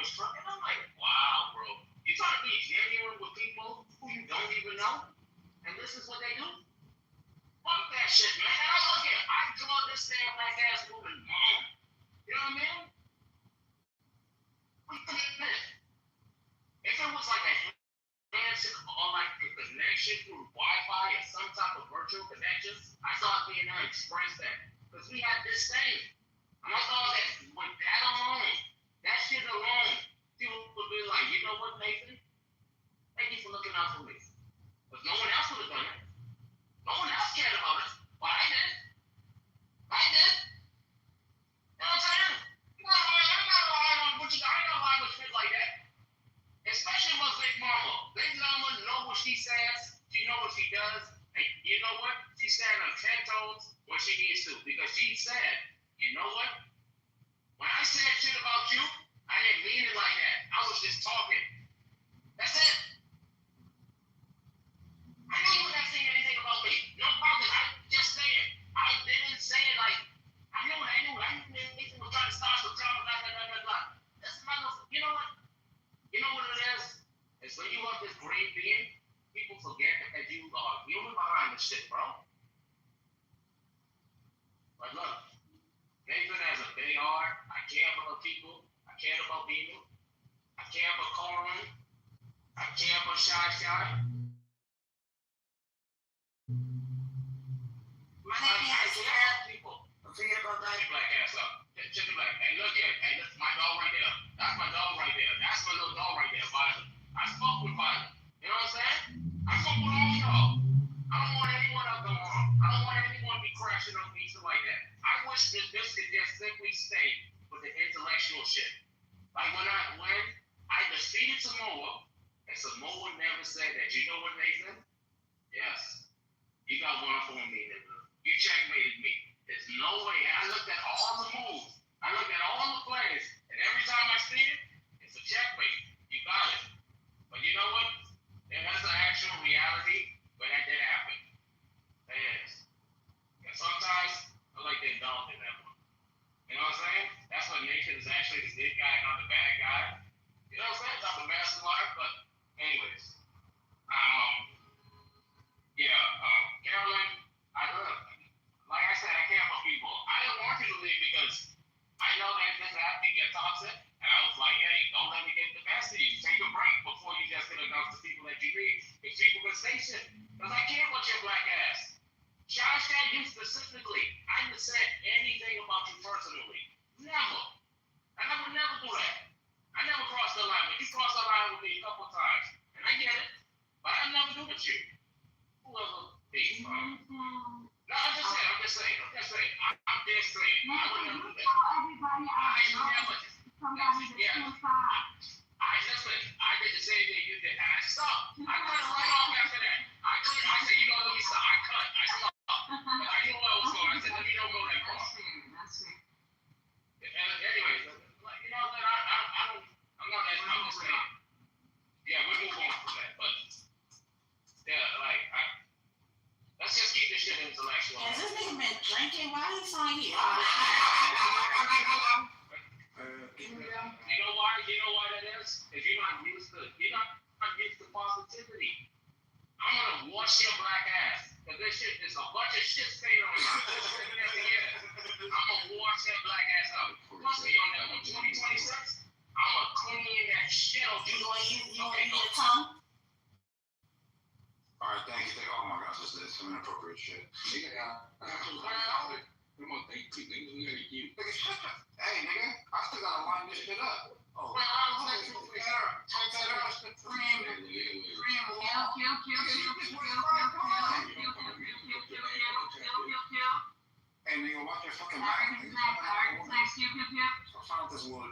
was trying. And I'm like, wow, bro. You trying to be genuine with people who you don't even know? And this is what they do? Fuck that shit, man. And I look at, I draw this damn black ass woman mom. You know what I mean? If it was like a handshake or like a connection through Wi-Fi or some type of virtual connection, I thought me and her expressed that. Because we had this thing. And I thought that with that alone, that shit alone, people would be like, you know what, Nathan? Thank you for looking out for me. Because no one else would have done it. No one else cared about it. But I did. I did. You know what I'm saying? I ain't got to lie with shit like that. Especially with Big Mama. Big Mama know what she says. She know what she does. And you know what? She stands on 10 toes when she needs to. Because she said, you know what? When I said shit about you, I didn't mean it like that. I was just talking. That's it. I know you were not saying anything about me. No problem. I just saying. I didn't say it like, I knew. Nathan was trying to start some drama, blah, blah, blah, blah, blah. That's you know what? You know what it is? It's when you have this great being, people forget that you are human behind the shit, bro. But look, Nathan has a big heart. I care about people. I care about people. I care about Coleman. I care about Shy. My name I is care about people. Forget about that. Black ass up. Check it black. Hey, look here. Hey, that's my dog right there. That's my dog right there. That's my little dog right there, Violet. I fuck with Violet. You know what I'm saying? I fuck with all y'all. I don't want anyone to go wrong. I don't want anyone to be crashing on me, shit like that. I wish that this could just simply stay with the intellectual shit. Like when I defeated Samoa, and Samoa never said that. You know what, Nathan? Yes. You got one for me, nigga. You checkmated me. There's no way. I looked at all the moves. I looked at all the plays. And every time I see it, it's a checkmate. You got it. But you know what? That's an actual reality, but that did happen. It is. And sometimes I like to indulge in that one. You know what I'm saying? That's what Nathan is actually the good guy, not the bad guy. You know what I'm saying? Not the mastermind, but anyways. Carolyn, like I said, I care about people. I didn't want you to leave because I know that this app can get toxic. And I was like, hey, don't let me get the best of you. Take a break before you just get enough to people that you need. Because people can say shit. Because I care about your black ass. Josh said you specifically. I never said anything about you personally. Never. I would never do that. I never crossed the line, but you crossed the line with me a couple times. And I get it. But I never do with you. Whoever be. No, I'm just saying. I'm just saying. I would never do that. Everybody listen. I did the same thing you did. And I stopped. I cut it right off after that. I said, you know, let me stop. I stopped. But I knew where I was going. I said, let me don't go that far. That's fair. Anyways, like, you know what? I'm just saying. Yeah, we move on from that. But, yeah, like, let's just keep this shit intellectual. Has this nigga been drinking? Why is he on here? You know why? You know why that is? Because you're not used to positivity. I'm gonna wash your black ass. Because this shit is a bunch of shit staying on you. I'm gonna wash that black ass out. Trust me on that one. 2026, I'm gonna clean that shit out. You want to use your tongue? All right, thank you. Oh my gosh, this is some inappropriate shit. Nigga, come on, thank you. Nigga, we gotta keep. Nigga, shut up. Hey, nigga, I still gotta line this shit up. Oh, well, hey, nigga, watch your fucking mouth. So find this little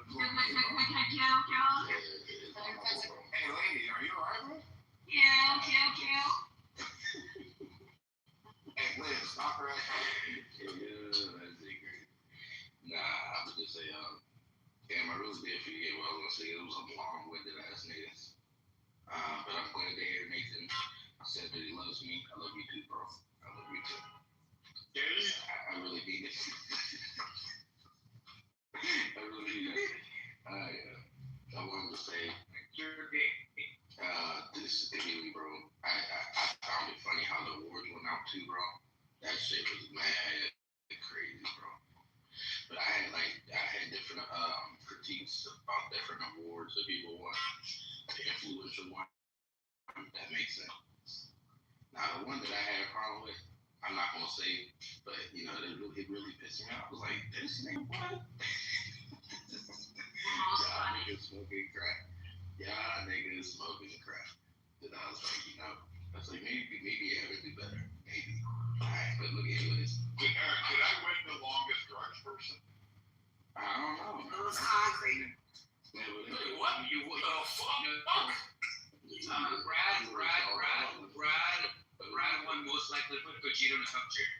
Hey, lady, are you alright, bro? Hey, Liz, stop her ass. Yeah, that's great. Nah, I would just say, damn, I really did forget what I was gonna say. It was a long-winded ass niggas. But I'm glad to hear Nathan. I said that he loves me. I love you too, bro. I love you too. I really mean it. I really mean it. I to say, You're gay. this Huey, bro. I found it funny how the awards went out too, bro. That shit was mad crazy, bro. But I had different critiques about different awards that people won. The influential one, that makes sense. Now the one that I had a problem with, I'm not gonna say, but you know, it really pissed me off. I was like, this nigga, what? Y'all niggas smoking crack. Y'all niggas smoking crack. And I was like, you know, I was like, maybe I would do better. Maybe. Alright, but look at this. Did I win the longest drugs person? I don't know. It was concrete. What? You what the fuck? Brad won most likely put Gogeta in the cup chair.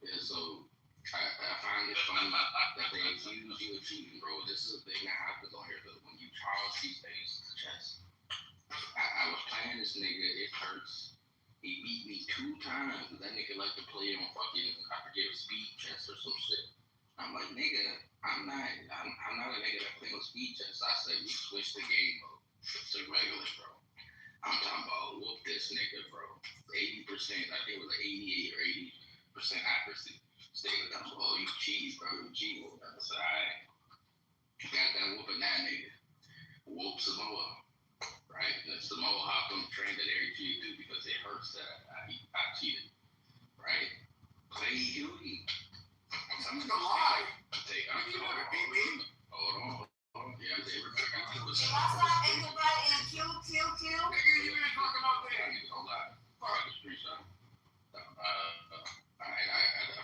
Yeah, so I find it funny that they accuse you of cheating, bro. This is a thing that happens on here, though. When you charge these things to the chest. I was playing this nigga, it hurts. He beat me 2 times. That nigga like to play on fucking, I forget, speed chess or some shit. I'm like, nigga, I'm not a nigga that play on speed chess. I said, we switch the game mode to regular, bro. I'm talking about whoop this nigga, bro. 80%, I think it was like 88 or 80% accuracy. Staying down, oh, you cheating, bro. You cheating. I said, alright. Got that whooping that nigga. Whoop Samoa. Right? And Samoa hopped on the train that Eric cheated too because it hurts that I cheated. Right? Clay Huey. I'm gonna lie. You never beat me. Hold on. Yeah, they were Can I stop everybody and kill? Nigga, you been talking about that. Hold on. I got the screenshot. I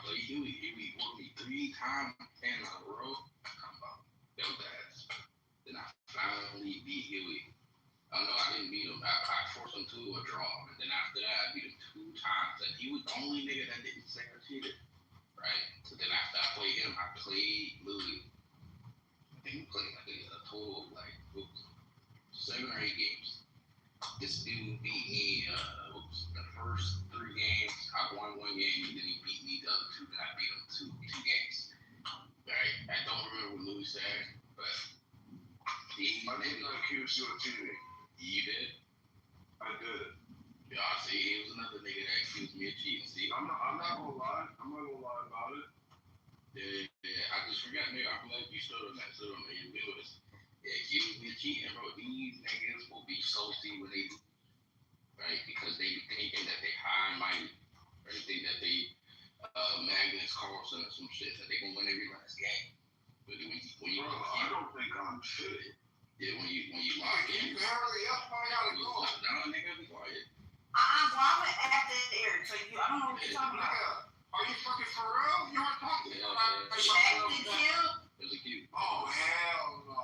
played Huey. Huey whooped me 3 times in a row. I'm about those ass. Then I finally beat Huey. Oh no, I didn't beat him. I forced him to a draw. And then after that, I beat him 2 times. And he was the only nigga that didn't say I cheated. Right? So then after I played him, I played Louis. I think we played a total of 7 or 8 games. This dude beat me the first 3 games. I won 1 game, and then he beat me the other 2, and I beat him 2 games. Right? I don't remember what Louis said, but I didn't accuse you of cheating. You did? I did. Yeah, see, he was another nigga that accused me of cheating. See, I'm not gonna lie. I'm not gonna lie about it. Yeah. I just forgot, nigga. I'm glad you stood on that. You knew it. Yeah, accused me of cheating, bro. These niggas will be salty when they do, right? Because they thinking that they high and mighty, or they think that they Magnus Carlson or some shit that they gonna win every last game. But when you I don't think I'm fit. Yeah, when you lock in. You hurry up, I gotta go. No, nigga, be quiet. Well, I went after Eric, so I don't know what you're talking about. Nigga, are you fucking for real? You were talking Yeah, about Shaq the kill? There's a cute. Oh, hell no.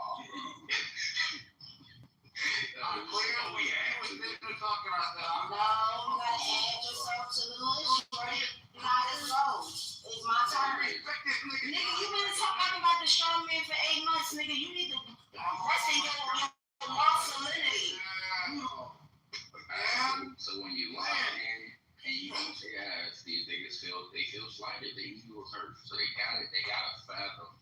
Clearly, he was literally talking about that. No, you gotta add yourself to the list, right? Not as low. It's my turn. Respect this nigga. Nigga, you been talking about the strong man for 8 months, nigga. You need to rest in your masculinity. So when you lock in and you beat your ass, these niggas feel slighted. Their ego is hurt. So they gotta fathom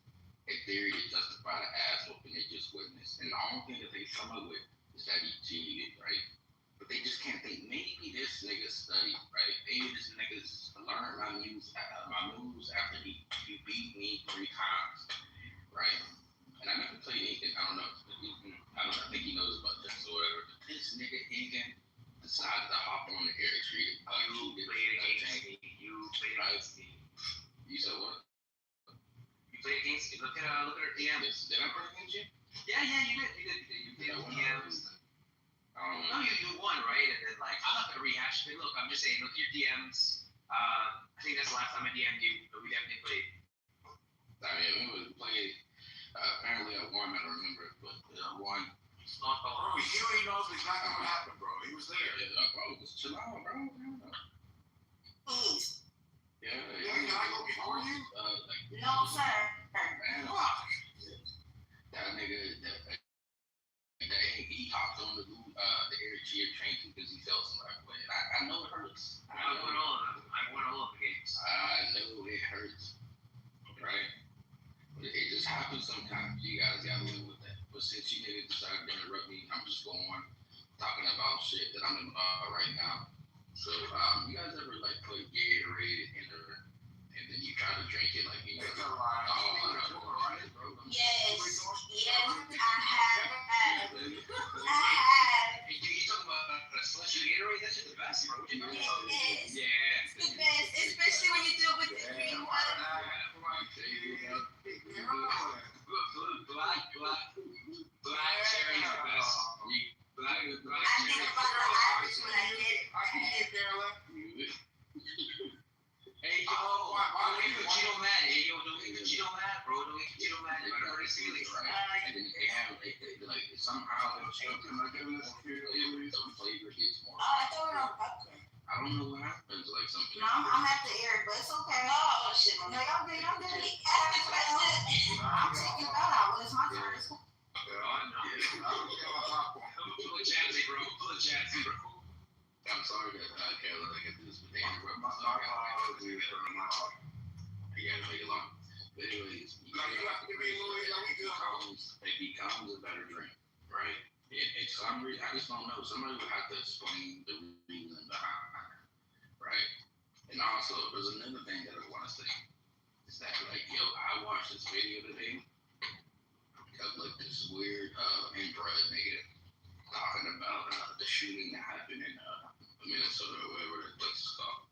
a theory to justify the ass whooping they just witnessed. And the only thing that they come up with is that he cheated, right? But they just can't think maybe this nigga studied, right? Maybe this nigga's learned my moves after he beat me 3 times, right? And I never played anything. I don't know. I think he knows about this or whatever. But this nigga Egan decided to hop on the air tree. You played against me. You said what? You played against me. Look at our DMs. Did I play against you? Yeah, you did. You did DMs. No, you won, right? And then I'm not gonna rehash it. Look, I'm just saying. Look at your DMs. I think that's the last time I DM'd you, but we definitely played. I mean, we played. Apparently, I won. I don't remember, but I won. Not Bro, Huey knows exactly what happened, bro. He was there. Yeah, bro, just chill out, bro. Please. Yeah, Can I go before you? No, sir. Man, Fuck. that nigga, he hopped on the air cheer train because he felt some type of way. I know it hurts. I won all of the games. I know it hurts, right? But it just happens sometimes. You guys gotta live with that. but since you niggas decided to interrupt me, I'm just going on talking about shit that I'm involved right now. So, you guys ever like put Gatorade in there and then you try to drink it like you know? Yes, yes, I have. Hey, dude, you talking about a slushy Gatorade? That's just the best, bro. You know? Yes. Yeah. It's the best, especially when you do it with the green water. Black cherry is the best. Black I think cherry. about the Irish when I get it. Hey, yo, don't get Vegito mad. Hey, yo, don't get Vegito mad, bro. Don't get Vegito mad. They're gonna hurt his feelings, right? And then they have like somehow they'll change it. The flavor gets more. I throw it on popcorn. I don't know what happens. Like something. No, I'm at the air, but it's okay. Oh, shit. No, y'all good. I'm taking that out. It's my turn. Pull a Jazzy, bro. Pull a Jazzy, bro. I'm sorry that Kayla like I did this, but they interrupt my I gotta make it long. But anyways, it becomes a better drink, right? And some reason, I just don't know. Somebody would have to explain the reason behind it, right? And also, there's another thing that I want to say. Is that like, yo, I watched this video today of like this weird inbred nigga talking about the shooting that happened in Minnesota or whatever that place is called.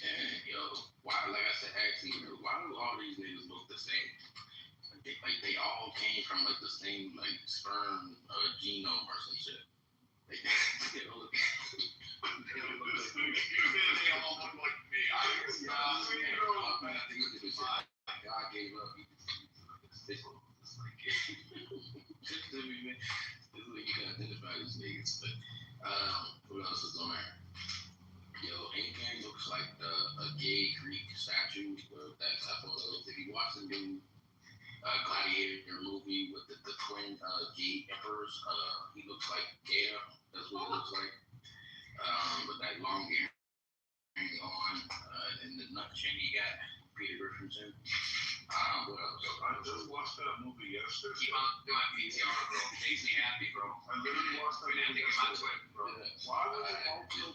And yo, why? Like I said, actually, why do all these niggas look the same? Like they all came from like the same like sperm genome or some shit. Like they all look. They all look like me. God gave up. It's like this is like you can identify these niggas, but who else is on there? Yo, Incan looks like a gay Greek statue. That's how if you watch the new Gladiator movie with the twin gay emperors, he looks like Gator. That's what he looks like. With that long hair on and the nut chin he got, Peter Griffin chin. What else? I just watched that movie yesterday. Keep on doing PTR, bro. Makes me happy, bro. I literally watched that We're gonna movie have to get my yesterday. twin, bro. Why would they also?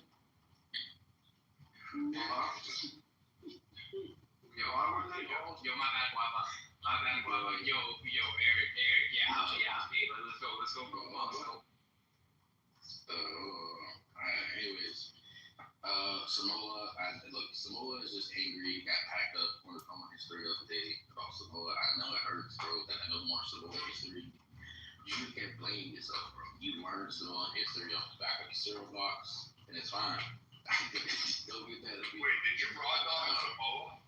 Why would they also? Yo, my bad, Guava. Yo, Eric, yeah. Hey, let's go, bro. Let's go. Anyways, Samoa. Samoa is just angry. Got packed up on the history of the day about Samoa. I know it hurts, bro. That I know more Samoa history. You can't blame yourself, bro. You learned Samoa history on the back of the cereal box, and it's fine. Go get that. Wait, did you broad dog Samoa?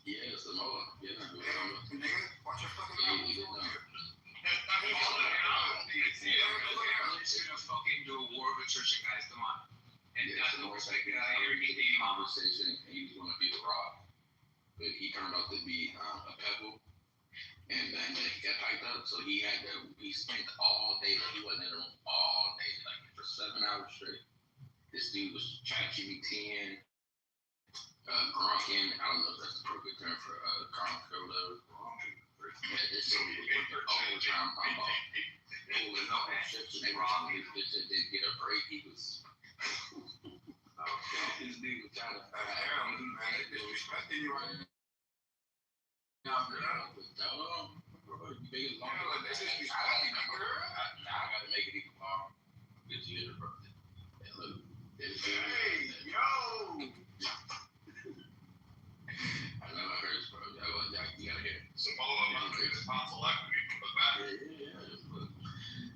Yeah, Samoa. Yeah, Nigga, watch your fucking mouth. Fucking do a war of attrition, guys. Come on. And that's no respect. Every conversation, and he was going to be the rock, but he turned out to be a pebble. And then he got hyped up, so he spent all day, he wasn't in the room all day, like for 7 hours straight. This dude was ChatGPTing, grunking, I don't know if that's the appropriate term for grunk or whatever. Yeah, this shit was overtime about pulling up on ships and everything. This bitch didn't get a break. He was, this dude was trying to Man, they disrespecting you right now, girl. Big long. Now I gotta make it even longer because you interrupted. And look, Hey, yo! I know it hurts, bro. You gotta hear it. Samoa must be the tonsillectomy from the back.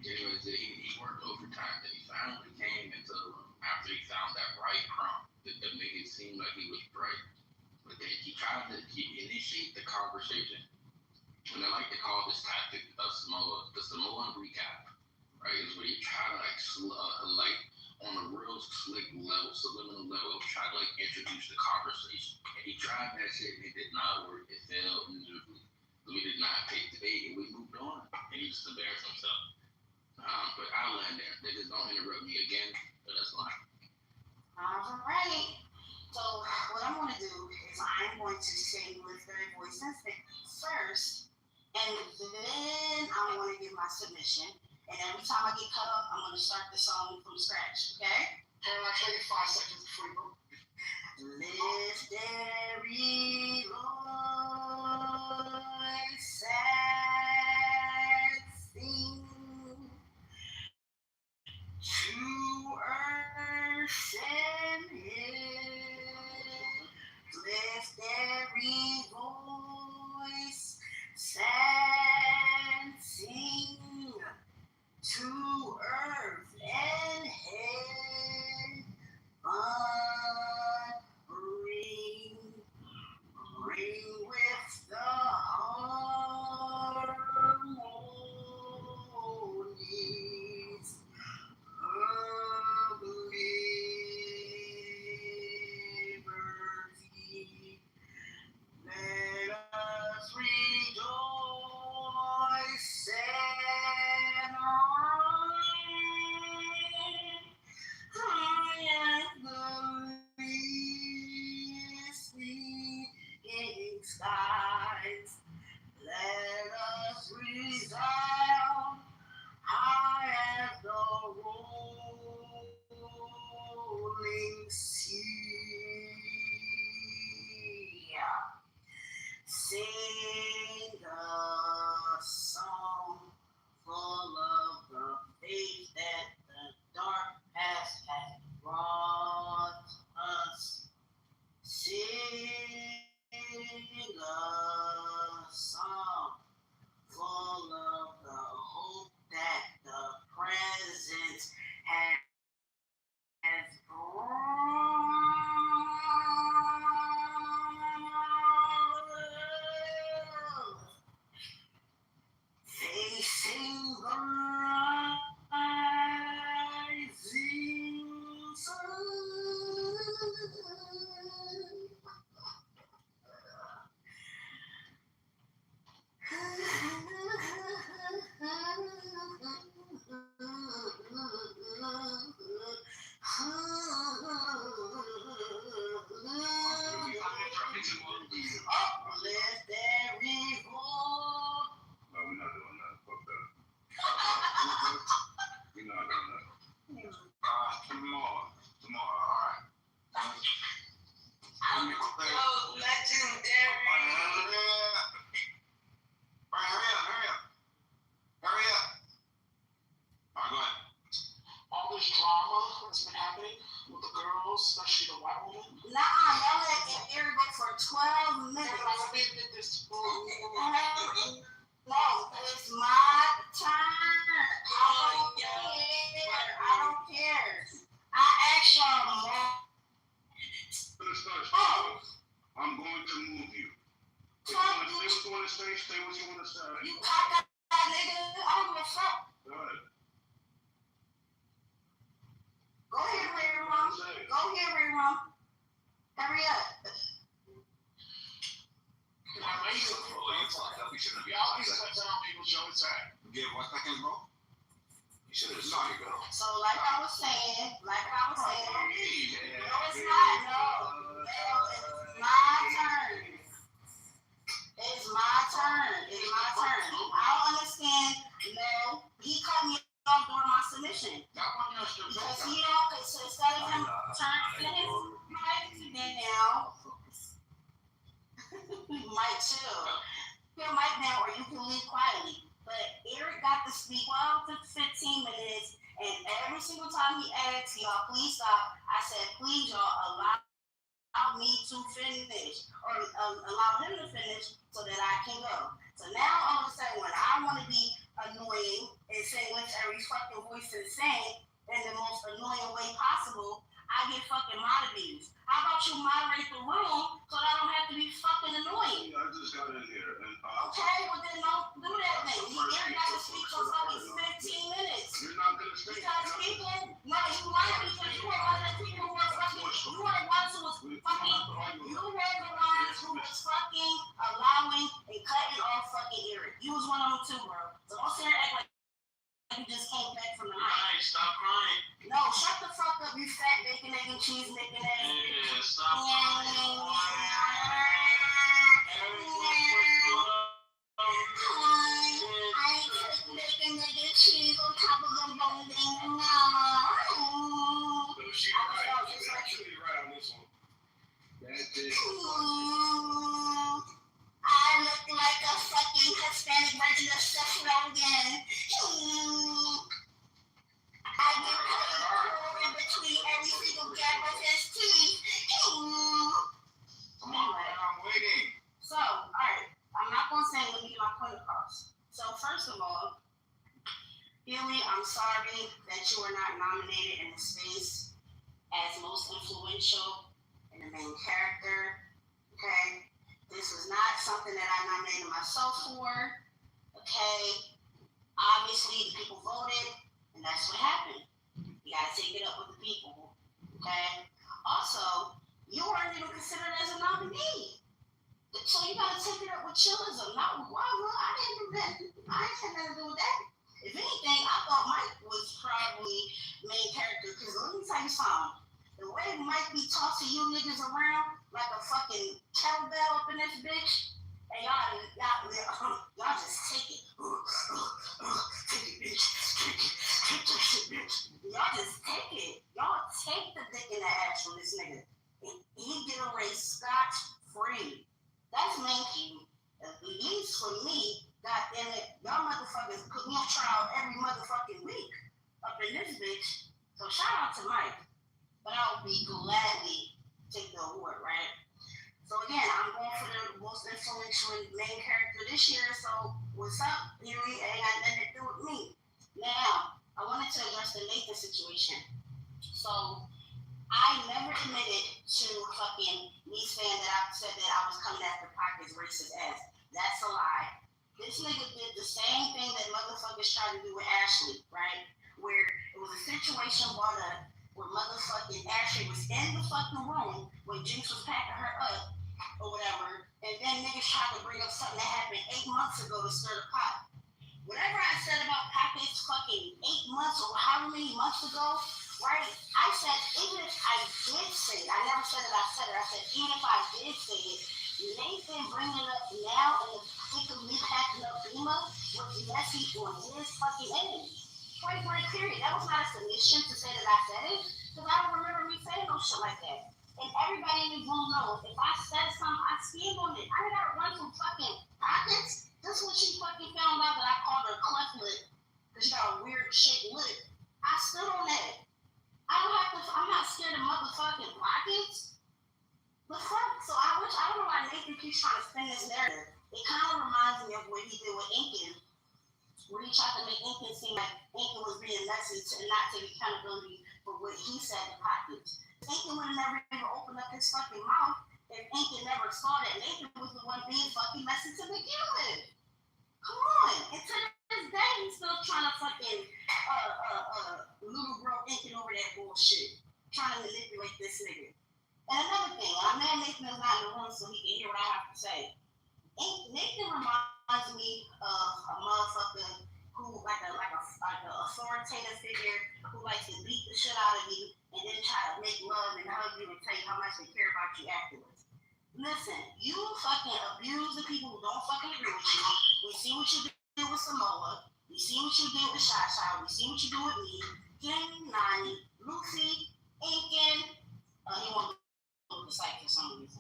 Anyways, he worked overtime. Then he finally came into the room after he found that right prompt that made it seem like he was bright. But then he tried to initiate the conversation. And I like to call this tactic of Samoa, the Samoan recap, right? Is where you try to like on a real slick level, subliminal level, try to like introduce the conversation. And he tried that shit and it did not work. It failed miserably. We did not take the bait and we moved on. And he just embarrassed himself. But I'll land there. They just don't interrupt me again, but that's fine. All right. So what I'm going to do is I'm going to say with very voice sensitive first, And then I'm going to give my submission. And every time I get cut off, I'm going to start the song from scratch. Okay? Caroline, can I get 5 seconds before you go? Lift every voice and sing to earth and hill. Lift every voice and sing to earth and heaven. Ring with the harmonies of liberty. Let us rejoice and high as the listening skies. Let us resound high as the rolling sea. Sing a song full of the faith that the dark past has brought us. Sing a song full of the hope that the present has brought. Facing the rising sun. Uplift every voice. No, we're not doing that. Fuck that. We're not doing that. Tomorrow, all right. Yo, legendary. Hurry up. All right, go ahead. All this drama that's been happening with the girls, especially the white woman. Nah, y'all let Eric go for 12 minutes. I think that this No, it's my turn. I don't care. I asked y'all more. I'm going to move you. If you Fuck want to stay what you want to stay what you want to say. you cock that nigga. I don't give a fuck. Go ahead. Go ahead, Rayron. Go ahead, Rayron. Hurry up. You shouldn't have Y'all be cut down people's show attack. Give 1 second, bro. You should have saw you, girl. So, like I was saying, no, it's not. No, it's my turn. It's my turn. I don't understand. No, he cut me off during my submission. Because he don't, so instead of him turning his mic down, mic chill. Your mic down or you can leave quietly. But Eric got to speak 12 to 15 minutes, and every single time he asked y'all, please stop, I said, please y'all allow me to finish, or allow him to finish so that I can go. So now all of a sudden, when I want to be annoying and say what every fucking voice is saying in the most annoying way possible, I get fucking mod abused. How about you moderate the room so that I don't have to be fucking annoying? I just got in here and Okay, well then don't do that thing. Eric got to speak for fucking 15 minutes. you're not gonna stay. Because people, no, you lied because you were one of the people who were fucking, you were the ones who was fucking, you were the ones who was fucking allowing and cutting off fucking Eric. You was one of them too, bro. So don't sit there and act like you just came back from the night. Alright, stop crying. No, shut the fuck up, you fat bacon, egg, and cheese making ass. Yeah, stop crying. think that you are not nominated in the space as most influential and the main character. Okay? This was not something that I nominated myself for. Okay? Obviously, the people voted, and that's what happened. You gotta take it up with the people. Okay? Also, you weren't even considered as a nominee. So you gotta take it up with chillism, not with Guava. I ain't had nothing to do with that. If anything, I thought Mike was probably main character. Because let me tell you something. The way Mike be tossing you niggas around like a fucking kettlebell up in this bitch, and y'all just take it. Take it, bitch. Take that shit, bitch. Y'all just take it. Y'all take the dick in the ass from this nigga. And he get away scotch-free. That's making, at least for me, goddamn it, y'all motherfuckers put me on trial every motherfucking week up in this bitch. So shout out to Mike. But I'll be gladly take the award, right? So again, I'm going for the most influential main character this year. So what's up? You ain't got nothing to do with me. Now, I wanted to address the Nathan situation. So I never admitted to fucking me saying that I said that I was coming after Pac as racist ass. That's a lie. This nigga did the same thing that motherfuckers tried to do with Ashley, right? Where it was a situation brought up where motherfucking Ashley was in the fucking room when Jinx was packing her up or whatever, and then niggas tried to bring up something that happened 8 months ago to stir the pot. Whatever I said about Package fucking 8 months or however many months ago, right? I said, even if I did say it, I never said that I said it. I said, even if I did say it, Nathan bringing it up now in the thick of me packing up Bima was messy on his fucking end. Point blank, period. That was not a submission to say that I said it, because I don't remember me saying no shit like that. And everybody in this room knows, if I said something, I stand on it. I gotta run from fucking pockets. This is when she fucking found out that I called her cleft lip, because she got a weird shaped lip. I stood on that. I'm not scared of motherfucking pockets. The fuck? So I don't know why Nathan keeps trying to spin this narrative. It kind of reminds me of what he did with Incan, where he tried to make Incan seem like Incan was being messy and not take accountability for what he said to pockets. Incan would have never even opened up his fucking mouth if Incan never saw that Nathan was the one being fucking messy to begin with. Come on. And to this day, he's still trying to fucking little bro Incan over that bullshit. Trying to manipulate this nigga. And another thing, I'm mad Nathan is not in the room so he can hear what I have to say. Nathan reminds me of a motherfucker who like a authoritative figure who likes to beat the shit out of you and then try to make love and hug you and tell you how much they care about you afterwards. Listen, you fucking abuse the people who don't fucking agree with you. We see what you do with Samoa. We see what you did with Shasha. We see what you do with me. Ken, Nani, Lucy, Incan. He won't go to the site for some reason.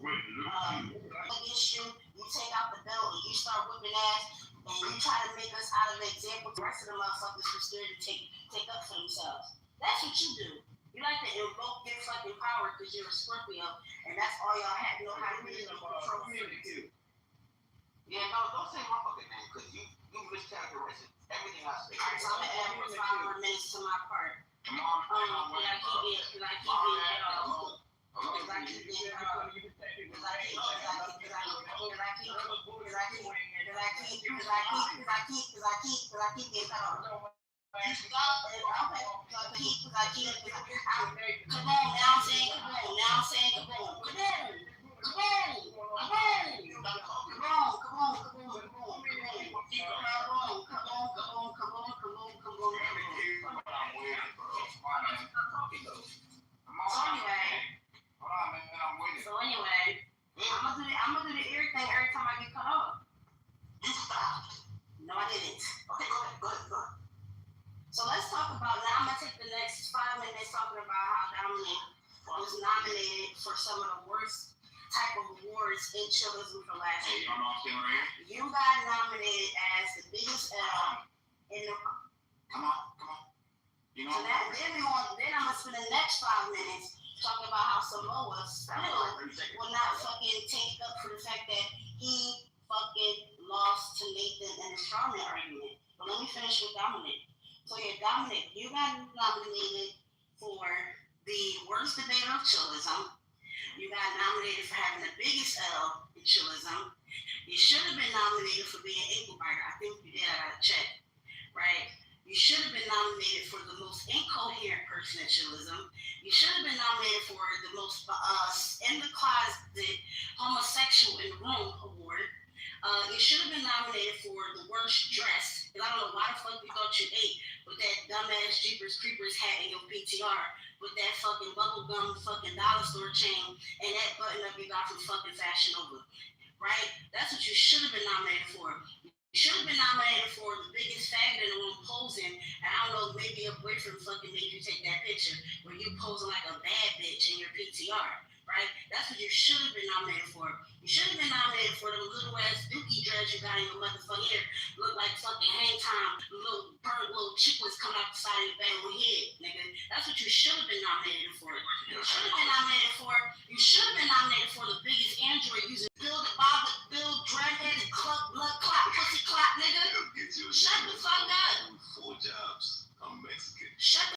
Against you, you take out the belt and you start whipping ass, and you try to make us out of an example to the rest of the motherfuckers who scared to take up for themselves. That's what you do. You like to invoke your fucking power because you're a Scorpio, and that's all y'all know how to do is control fear. Yeah, no, don't say my fucking name, because you mischaracterized everything I say. Alright, so I'm gonna add 5 more minutes to my part. Come on, Because I keep getting cut off. Because I keep getting cut off. Because I keep getting cut off. Okay, come on, now I'm saying kaboom. So anyway, I'm gonna do the ear thing every time I get cut off. You stopped. No, I didn't. Okay, go ahead. So let's talk about now. I'm gonna take the next 5 minutes talking about how Dominic was nominated for some of the worst type of awards in chillism for last year. You got nominated as the biggest L in the. Come on. You know. So that, then I'm gonna spend the next 5 minutes talking about how Samoa still will not fucking take up for the fact that he fucking lost to Nathan in the strawman argument. But let me finish with Dominic. So yeah, Dominic, you got nominated for the worst debater of chillism. You got nominated for having the biggest L in chillism. You should have been nominated for being ankle biter. I think you did. I got to check. Right? You should have been nominated for the most incoherent person in chillism. You should have been nominated for the most in the closet homosexual in the room award. You should have been nominated for the worst dress. Because I don't know why the fuck you thought you ate with that dumbass Jeepers Creepers hat in your PTR, with that fucking bubblegum fucking dollar store chain, and that button up you got from fucking Fashion Nova. Right? That's what you should have been nominated for. You should have been nominated for the biggest faggot in the room posing. And I don't know, maybe your boyfriend fucking made you take that picture where you posing like a bad bitch in your PTR. Right? That's what you should have been nominated for. You should have been nominated for the little ass dookie dress you got in your motherfucking hair. Look like fucking hang time. Little burnt little chicklets coming out the side of your back of your head, nigga. That's what you should have been nominated for. You should have been nominated for. You should have been nominated for the biggest Android user. Bill, dreadheaded, club, blood clot, pussy clot, nigga. Shut the fuck up. 4 jobs. I'm Mexican. Shut